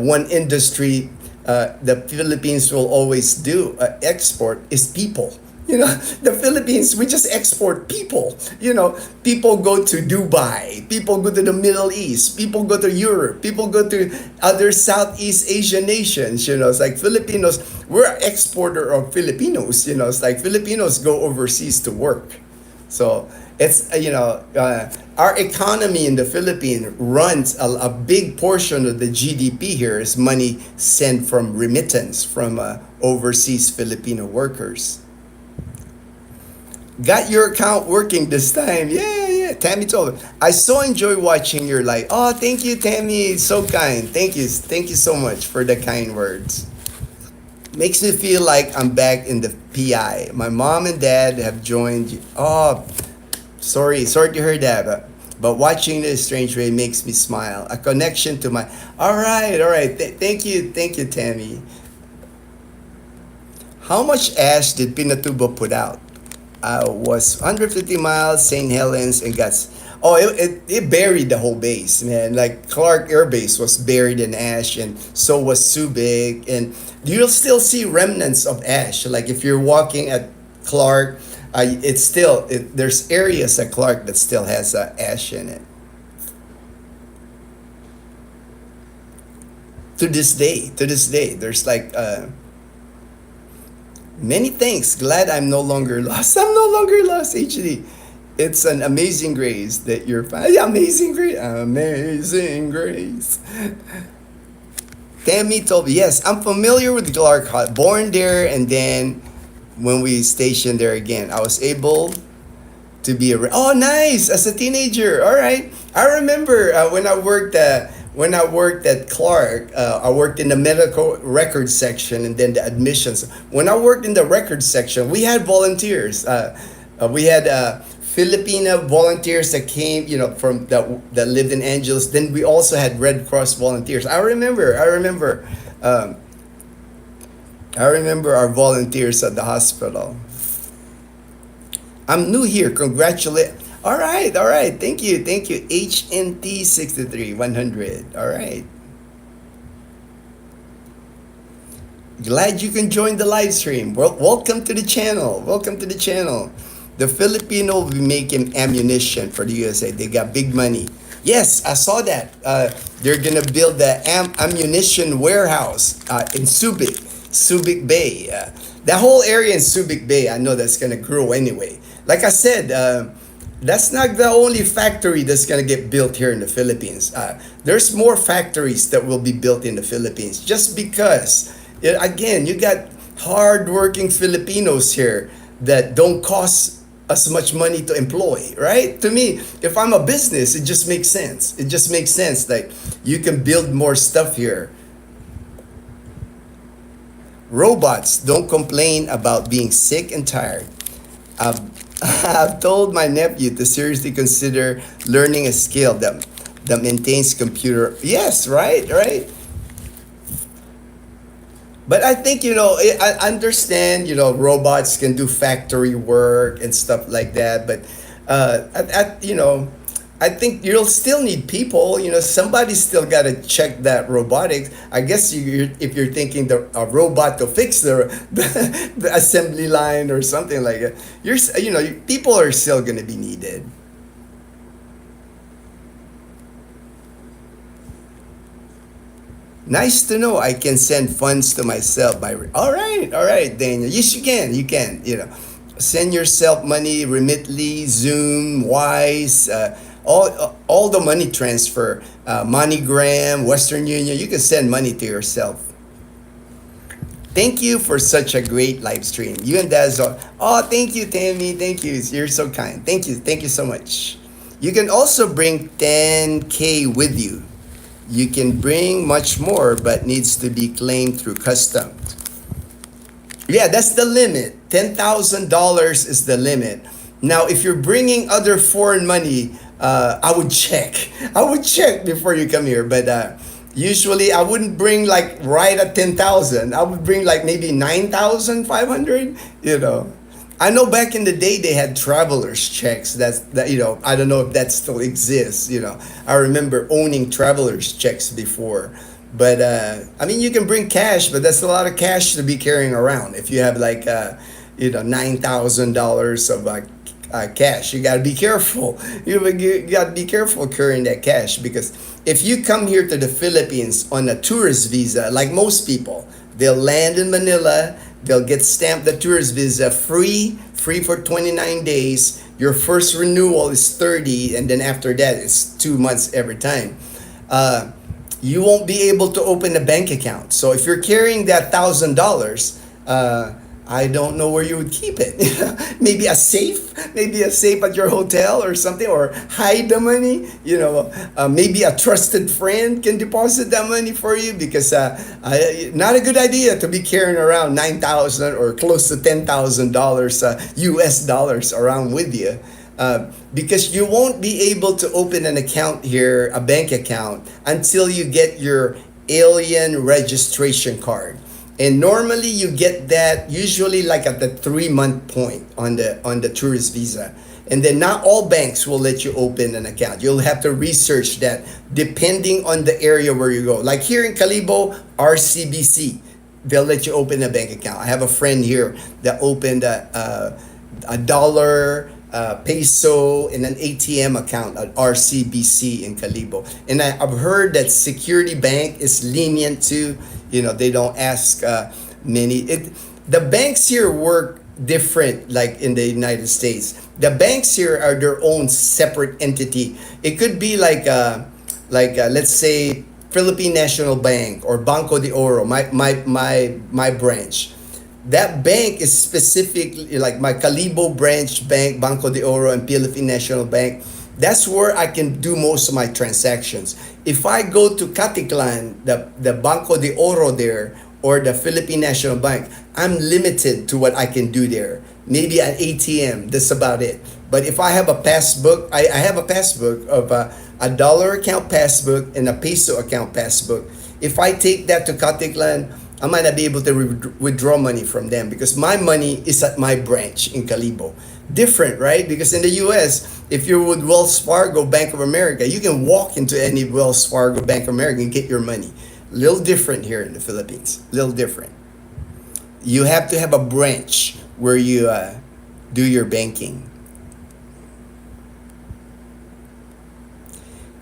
one industry the Philippines will always do, export, is people. The Philippines, we just export people. People go to Dubai, people go to the Middle East, people go to Europe, people go to other Southeast Asian nations. It's like Filipinos, we're an exporter of Filipinos. It's like Filipinos go overseas to work. So it's, our economy in the Philippines runs a big portion of the GDP here is money sent from remittance from overseas Filipino workers. Got your account working this time. Yeah. Tammy told me. I so enjoy watching your live. Oh, thank you, Tammy. So kind. Thank you so much for the kind words. Makes me feel like I'm back in the PI. My mom and dad have joined. Oh, sorry to hear that. But watching this strange way makes me smile. A connection to my. All right. Thank you, Tammy. How much ash did Pinatubo put out? Was 150 miles, St. Helens, and got. Oh, it buried the whole base, man. Like Clark Air Base was buried in ash, and so was Subic, and you'll still see remnants of ash. Like if you're walking at Clark, it's still there's areas at Clark that still has ash in it. To this day, there's like. Many thanks. Glad I'm no longer lost. I'm no longer lost, HD. It's an amazing grace that you're fine. Amazing grace. Amazing grace. Tammy told me, yes, I'm familiar with Clark. Born there, and then when we stationed there again, I was able to be oh, nice. As a teenager. All right. I remember when I worked at Clark, I worked in the medical records section and then the admissions. When I worked in the records section, we had volunteers. We had Filipino volunteers that came, from that lived in Angeles. Then we also had Red Cross volunteers. I remember our volunteers at the hospital. I'm new here. Congratulate. All right. Thank you. HNT 63 100. All right. Glad you can join the live stream. Welcome to the channel. The Filipino will be making ammunition for the USA. They got big money. Yes, I saw that. They're gonna build the ammunition warehouse in Subic Bay. That whole area in Subic Bay, I know that's gonna grow anyway. Like I said, that's not the only factory that's going to get built here in the Philippines. There's more factories that will be built in the Philippines just because Again, you got hardworking Filipinos here that don't cost as much money to employ, right? To me, if I'm a business, it just makes sense. It just makes sense. Like you can build more stuff here. Robots don't complain about being sick and tired. I've, I've told my nephew to seriously consider learning a skill that maintains computer. Yes, right, right. But I think, I understand, robots can do factory work and stuff like that. But, I think you'll still need people. Somebody's still got to check that robotics. I guess if you're thinking a robot to fix the assembly line or something like that, people are still going to be needed. Nice to know I can send funds to myself all right, Daniel. Yes, you can. You can. Send yourself money, Remitly, Zoom, Wise, all the money transfer, MoneyGram, Western Union. You can send money to yourself. Thank you for such a great live stream. You and Daz are. Oh, thank you, Tammy. Thank you. You're so kind. Thank you. Thank you so much. You can also bring 10K with you. You can bring much more, but needs to be claimed through customs. Yeah, that's the limit. $10,000 is the limit. Now, if you're bringing other foreign money, I would check. I would check before you come here. But usually, I wouldn't bring like right at 10,000. I would bring like maybe 9,500. I know back in the day they had travelers checks. I don't know if that still exists. I remember owning travelers checks before. But you can bring cash, but that's a lot of cash to be carrying around. If you have like $9,000 of cash, you gotta be careful. You gotta be careful carrying that cash, because if you come here to the Philippines on a tourist visa, like most people, they'll land in Manila. They'll get stamped the tourist visa free for 29 days. Your first renewal is 30, and then after that, it's 2 months every time. You won't be able to open a bank account. So if you're carrying that $1,000, I don't know where you would keep it. Maybe a safe at your hotel or something, or hide the money. Maybe a trusted friend can deposit that money for you, because not a good idea to be carrying around 9,000 or close to $10,000 US dollars around with you. Because you won't be able to open an account here, a bank account, until you get your alien registration card. And normally you get that usually like at the 3-month point on the tourist visa. And then not all banks will let you open an account. You'll have to research that depending on the area where you go. Like here in Calibo, RCBC, they'll let you open a bank account. I have a friend here that opened a dollar, peso, and an ATM account at RCBC in Calibo. And I've heard that Security Bank is lenient too. They don't ask many. The banks here work different, like in the United States. The banks here are their own separate entity. It could be like let's say Philippine National Bank or Banco de Oro, my branch. That bank is specifically like my Calibo branch bank, Banco de Oro, and Philippine National Bank. That's where I can do most of my transactions. If I go to Caticlan, the Banco de Oro there, or the Philippine National Bank, I'm limited to what I can do there. Maybe an ATM, that's about it. But if I have a passbook, I have a passbook of a dollar account passbook and a peso account passbook. If I take that to Caticlan, I might not be able to withdraw money from them, because my money is at my branch in Calibo. Different, right? Because in the US, if you're with Wells Fargo, Bank of America, you can walk into any Wells Fargo, Bank of America and get your money. Little different here in the Philippines. Little different. You have to have a branch where you do your banking.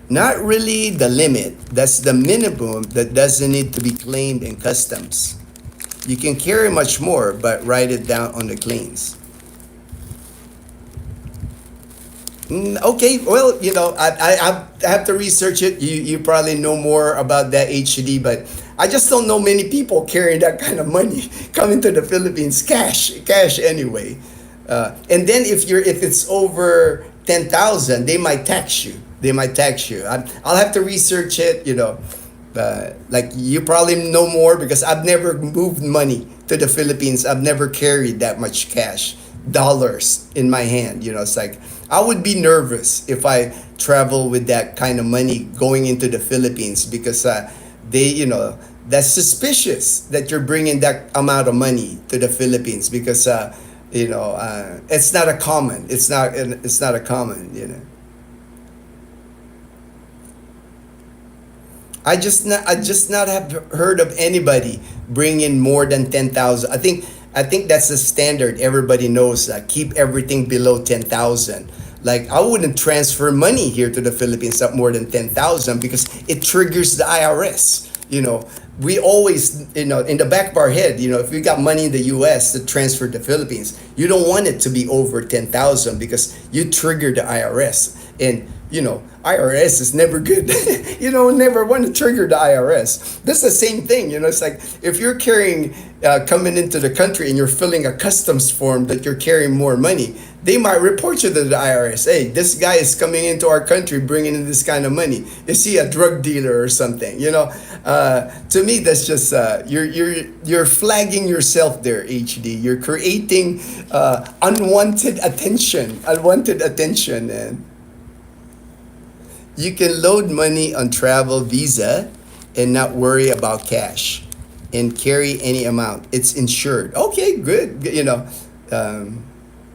Not really the limit. That's the minimum that doesn't need to be claimed in customs. You can carry much more, but write it down on the claims. Okay, well, I have to research it. You probably know more about that, HD, but I just don't know many people carrying that kind of money coming to the Philippines, cash anyway. And then if it's over 10,000, they might tax you. They might tax you. I'll have to research it. Like you probably know more because I've never moved money to the Philippines. I've never carried that much cash, dollars in my hand. It's like I would be nervous if I travel with that kind of money going into the Philippines because that's suspicious that you're bringing that amount of money to the Philippines because it's not a common. It's not a common. I just not have heard of anybody bringing more than 10,000. I think that's the standard. Everybody knows that. Keep everything below 10,000. Like I wouldn't transfer money here to the Philippines at more than 10,000 because it triggers the IRS. We always, in the back of our head, if we got money in the U.S. to transfer to the Philippines, you don't want it to be over 10,000 because you trigger the IRS. And IRS is never good. Never want to trigger the IRS. That's the same thing. It's like if you're carrying, coming into the country and you're filling a customs form that you're carrying more money, they might report you to the IRS. Hey, this guy is coming into our country bringing in this kind of money. Is he a drug dealer or something? To me, that's just you're flagging yourself there, HD. You're creating unwanted attention, and you can load money on travel visa and not worry about cash and carry any amount. It's insured. Okay, good.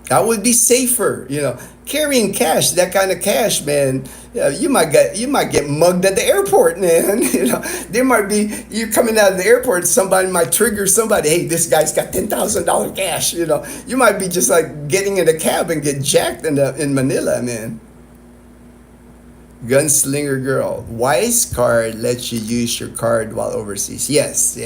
That would be safer. Carrying cash, that kind of cash, man. You might get mugged at the airport, man. There might be you coming out of the airport. Somebody might trigger somebody. Hey, this guy's got $10,000 cash. You might be just like getting in a cab and get jacked in Manila, man. Gunslinger girl, Wise card lets you use your card while overseas. Yes.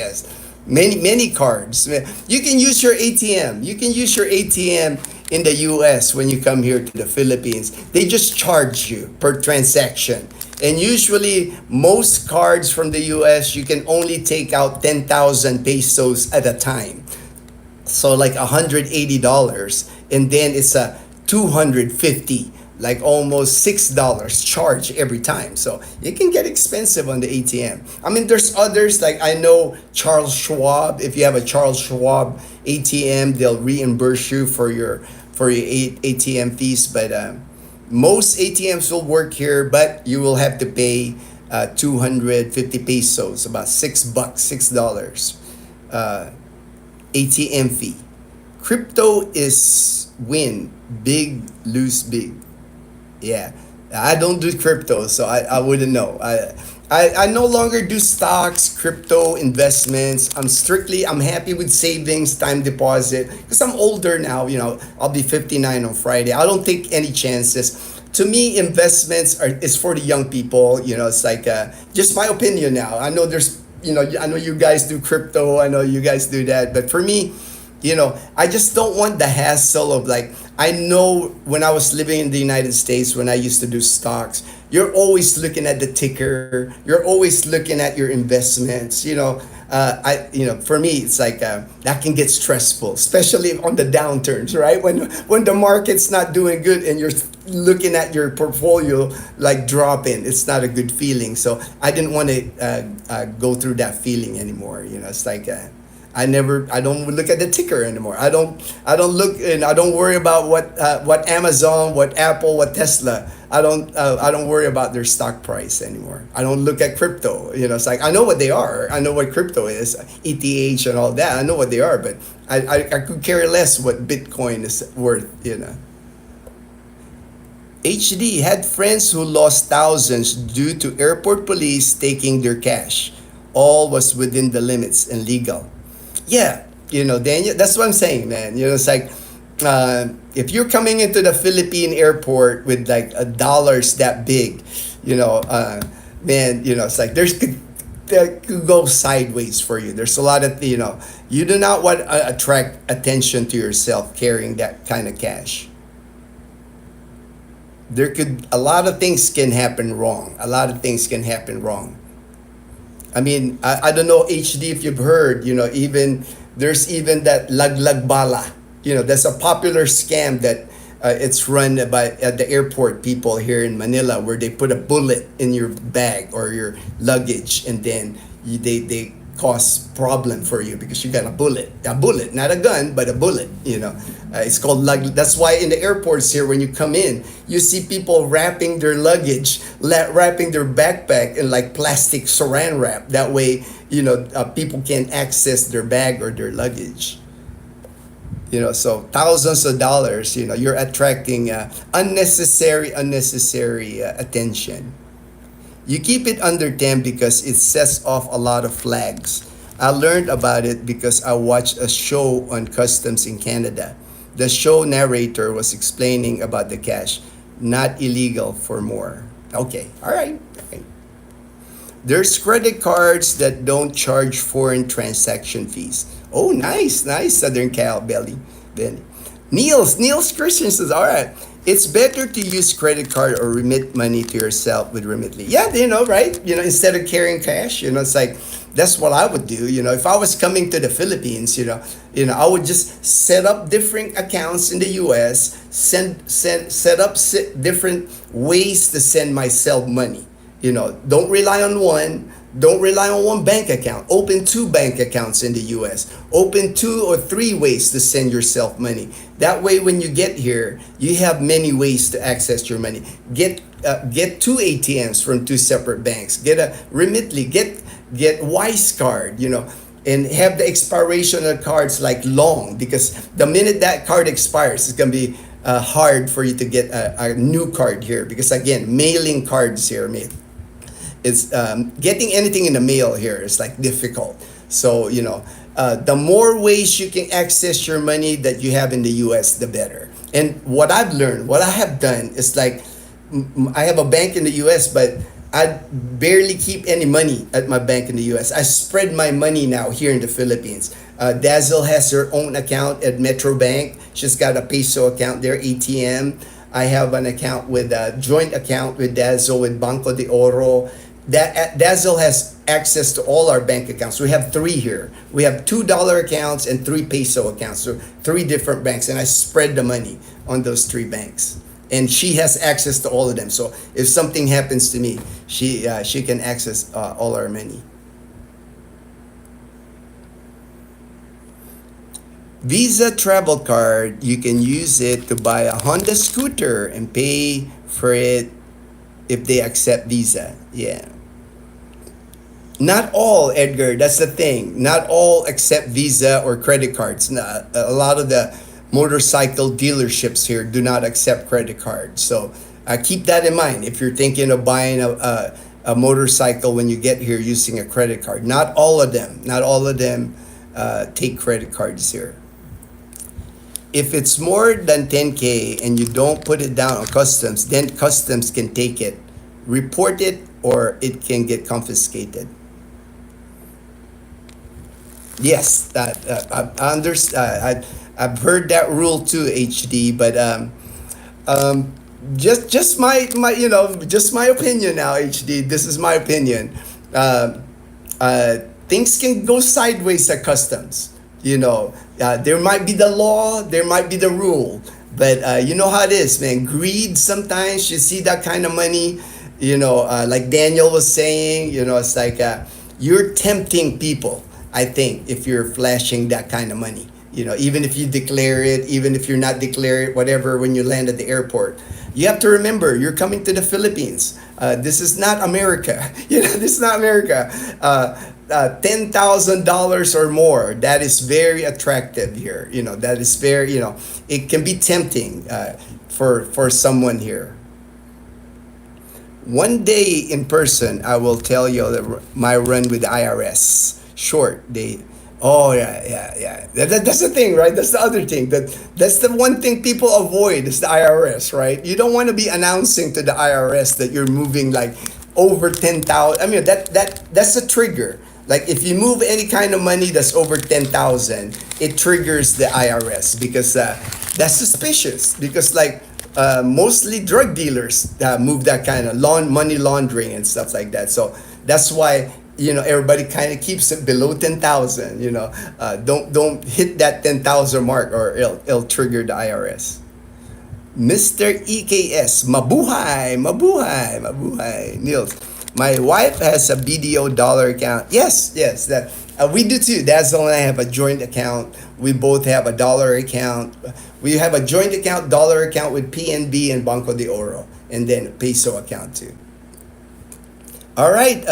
Many cards. You can use your ATM. You can use your ATM in the US when you come here to the Philippines. They just charge you per transaction. And usually most cards from the US, you can only take out 10,000 pesos at a time. So like $180, and then it's a 250, like almost $6 charge every time. So it can get expensive on the ATM. I mean, there's others, like I know Charles Schwab. If you have a Charles Schwab ATM, they'll reimburse you for your ATM fees. But most ATMs will work here, but you will have to pay 250 pesos, about $6, $6 ATM fee. Crypto is win big, lose big. Yeah, I don't do crypto, so I wouldn't know. I no longer do stocks, crypto investments. I'm happy with savings, time deposit, because I'm older now. I'll be 59 on Friday. I don't take any chances. To me, investments is for the young people. It's like just my opinion now. I know I know you guys do crypto. I know you guys do that, but for me, I just don't want the hassle of like, I know when I was living in the United States, when I used to do stocks, you're always looking at the ticker. You're always looking at your investments. For me, it's like that can get stressful, especially on the downturns, right? When the market's not doing good and you're looking at your portfolio like dropping, it's not a good feeling. So I didn't want to go through that feeling anymore. It's like. I don't look at the ticker anymore. I don't look and I don't worry about what Amazon, what Apple, what Tesla. I don't worry about their stock price anymore. I don't look at crypto. It's like I know what they are. I know what crypto is, ETH and all that. I know what they are, but I could care less what Bitcoin is worth. HD had friends who lost thousands due to airport police taking their cash. All was within the limits and legal. Yeah, Daniel, that's what I'm saying, man. It's like if you're coming into the Philippine airport with like dollars that big, man, it's like that could go sideways for you. There's a lot of, you do not want to attract attention to yourself carrying that kind of cash. A lot of things can happen wrong. I mean, I don't know, HD, if you've heard, even there's even that laglag bala. That's a popular scam that it's run by at the airport people here in Manila, where they put a bullet in your bag or your luggage, and then they cause problem for you because you got a bullet, not a gun, but a bullet. It's called lug. That's why in the airports here, when you come in, you see people wrapping their luggage, wrapping their backpack in like plastic saran wrap. That way, people can access their bag or their luggage. So thousands of dollars. You're attracting unnecessary attention. You keep it under 10 because it sets off a lot of flags. I learned about it because I watched a show on customs in Canada. The show narrator was explaining about the cash, not illegal for more. Okay, all right. There's credit cards that don't charge foreign transaction fees. Oh, nice, Southern Cal Belly. Niels Christian says, all right. It's better to use credit card or remit money to yourself with Remitly. Yeah, right? Instead of carrying cash, it's like, that's what I would do. If I was coming to the Philippines, I would just set up different accounts in the US, set up different ways to send myself money. Don't rely on one. Don't rely on one bank account. Open 2 bank accounts in the US. Open 2 or 3 ways to send yourself money. That way, when you get here, you have many ways to access your money. Get 2 ATMs from 2 separate banks. Get a Remitly. Get Wise card. And have the expiration of cards like long, because the minute that card expires, it's gonna be hard for you to get a new card here, because again, mailing cards here, mate. It's getting anything in the mail here is like difficult. So the more ways you can access your money that you have in the US, the better. And what I've learned, what I have done is like, I have a bank in the US, but I barely keep any money at my bank in the US. I spread my money now here in the Philippines. Dazzle has her own account at Metro Bank. She's got a peso account there, ATM. I have an account with a joint account with Dazzle, with Banco de Oro. Dazzle has access to all our bank accounts. We have 3 here. We have $2 accounts and 3 peso accounts. So 3 different banks, and I spread the money on those 3 banks. And she has access to all of them. So if something happens to me, she can access all our money. Visa travel card, you can use it to buy a Honda scooter and pay for it if they accept Visa. Yeah. Not all, Edgar, that's the thing. Not all accept Visa or credit cards. A lot of the motorcycle dealerships here do not accept credit cards. So keep that in mind if you're thinking of buying a motorcycle when you get here using a credit card. Not all of them take credit cards here. If it's more than 10K and you don't put it down on customs, then customs can take it, report it, or it can get confiscated. Yes, I understand. I've heard that rule too, HD. But just my just my opinion now, HD. This is my opinion. Things can go sideways at customs. There might be the law, there might be the rule, but you know how it is, man. Greed. Sometimes you see that kind of money. Like Daniel was saying. It's like you're tempting people. I think if you're flashing that kind of money, even if you declare it, even if you're not declare it, whatever, when you land at the airport, you have to remember you're coming to the Philippines. This is not America. This is not America. $10,000 or more. That is very attractive here. That is very. It can be tempting for someone here. One day in person, I will tell you my run with the IRS. Short day. Oh yeah. That's the thing, right? That's the other thing. That's the one thing people avoid is the IRS, right? You don't want to be announcing to the IRS that you're moving like over 10,000. I mean that's a trigger. Like if you move any kind of money that's over 10,000, it triggers the IRS because that's suspicious. Because like mostly drug dealers move that kind of money laundering and stuff like that. So that's why everybody kind of keeps it below 10,000. Don't hit that 10,000 mark, or it'll trigger the IRS. Mr. EKS, mabuhay, mabuhay, mabuhay. Niels, my wife has a BDO dollar account. Yes, that we do too. That's only I have a joint account. We both have a dollar account. We have a joint account, dollar account with PNB and Banco de Oro, and then a peso account too. All right.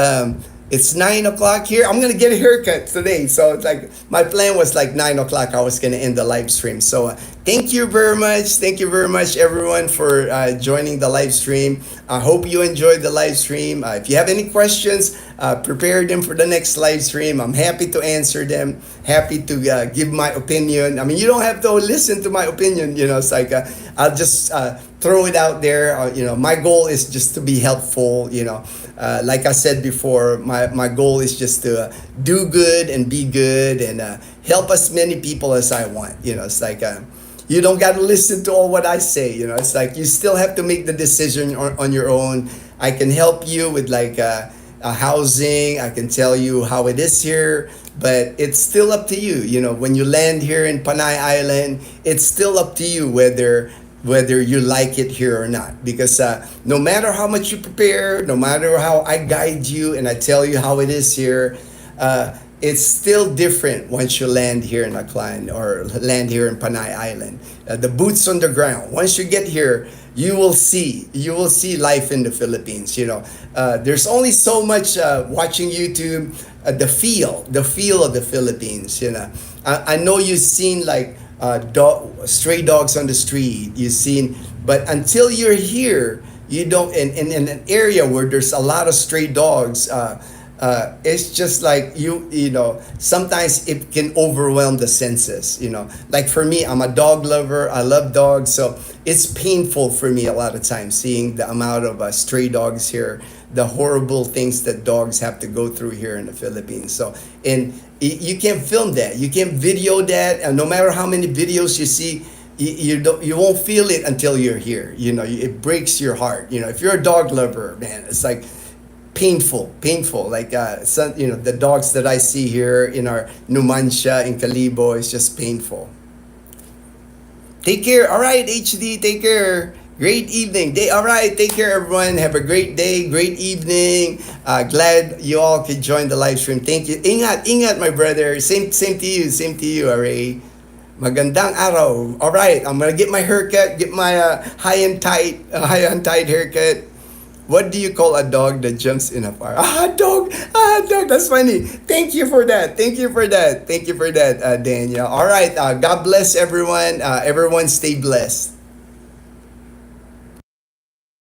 It's 9 o'clock here. I'm gonna get a haircut today, so it's like my plan was like 9 o'clock. I was gonna end the live stream. So thank you very much. Thank you very much, everyone, for joining the live stream. I hope you enjoyed the live stream. If you have any questions, prepare them for the next live stream. I'm happy to answer them. Happy to give my opinion. I mean, you don't have to listen to my opinion. It's like I'll just throw it out there. My goal is just to be helpful. Like I said before, my goal is just to do good and be good and help as many people as I want. It's like you don't got to listen to all what I say. It's like you still have to make the decision on your own. I can help you with like housing. I can tell you how it is here, but it's still up to you. When you land here in Panay Island, it's still up to you whether you like it here or not, because no matter how much you prepare, no matter how I guide you and I tell you how it is here, it's still different once you land here in Aklan or land here in Panay Island. The boots on the ground. Once you get here, you will see life in the Philippines. There's only so much watching YouTube, the feel of the Philippines. I know you've seen like stray dogs on the street, you've seen, but until you're here, you don't in an area where there's a lot of stray dogs, it's just like sometimes it can overwhelm the senses. Like for me, I'm a dog lover, I love dogs, so it's painful for me a lot of times seeing the amount of stray dogs here, the horrible things that dogs have to go through here in the Philippines. So you can't film that, you can't video that, and no matter how many videos you see, you won't feel it until you're here. It breaks your heart. If you're a dog lover, man, it's like painful. Like the dogs that I see here in our Numancia in Calibo is just painful. Take care. All right, HD, take care. Great evening. All right, take care, everyone. Have a great day, great evening. Glad you all could join the live stream. Thank you. Ingat, my brother. Same to you, Aray. Magandang araw. All right, I'm gonna get my haircut, get my high and tight haircut. What do you call a dog that jumps in a fire? Dog. That's funny. Thank you for that, Daniel. All right. God bless everyone. Everyone stay blessed.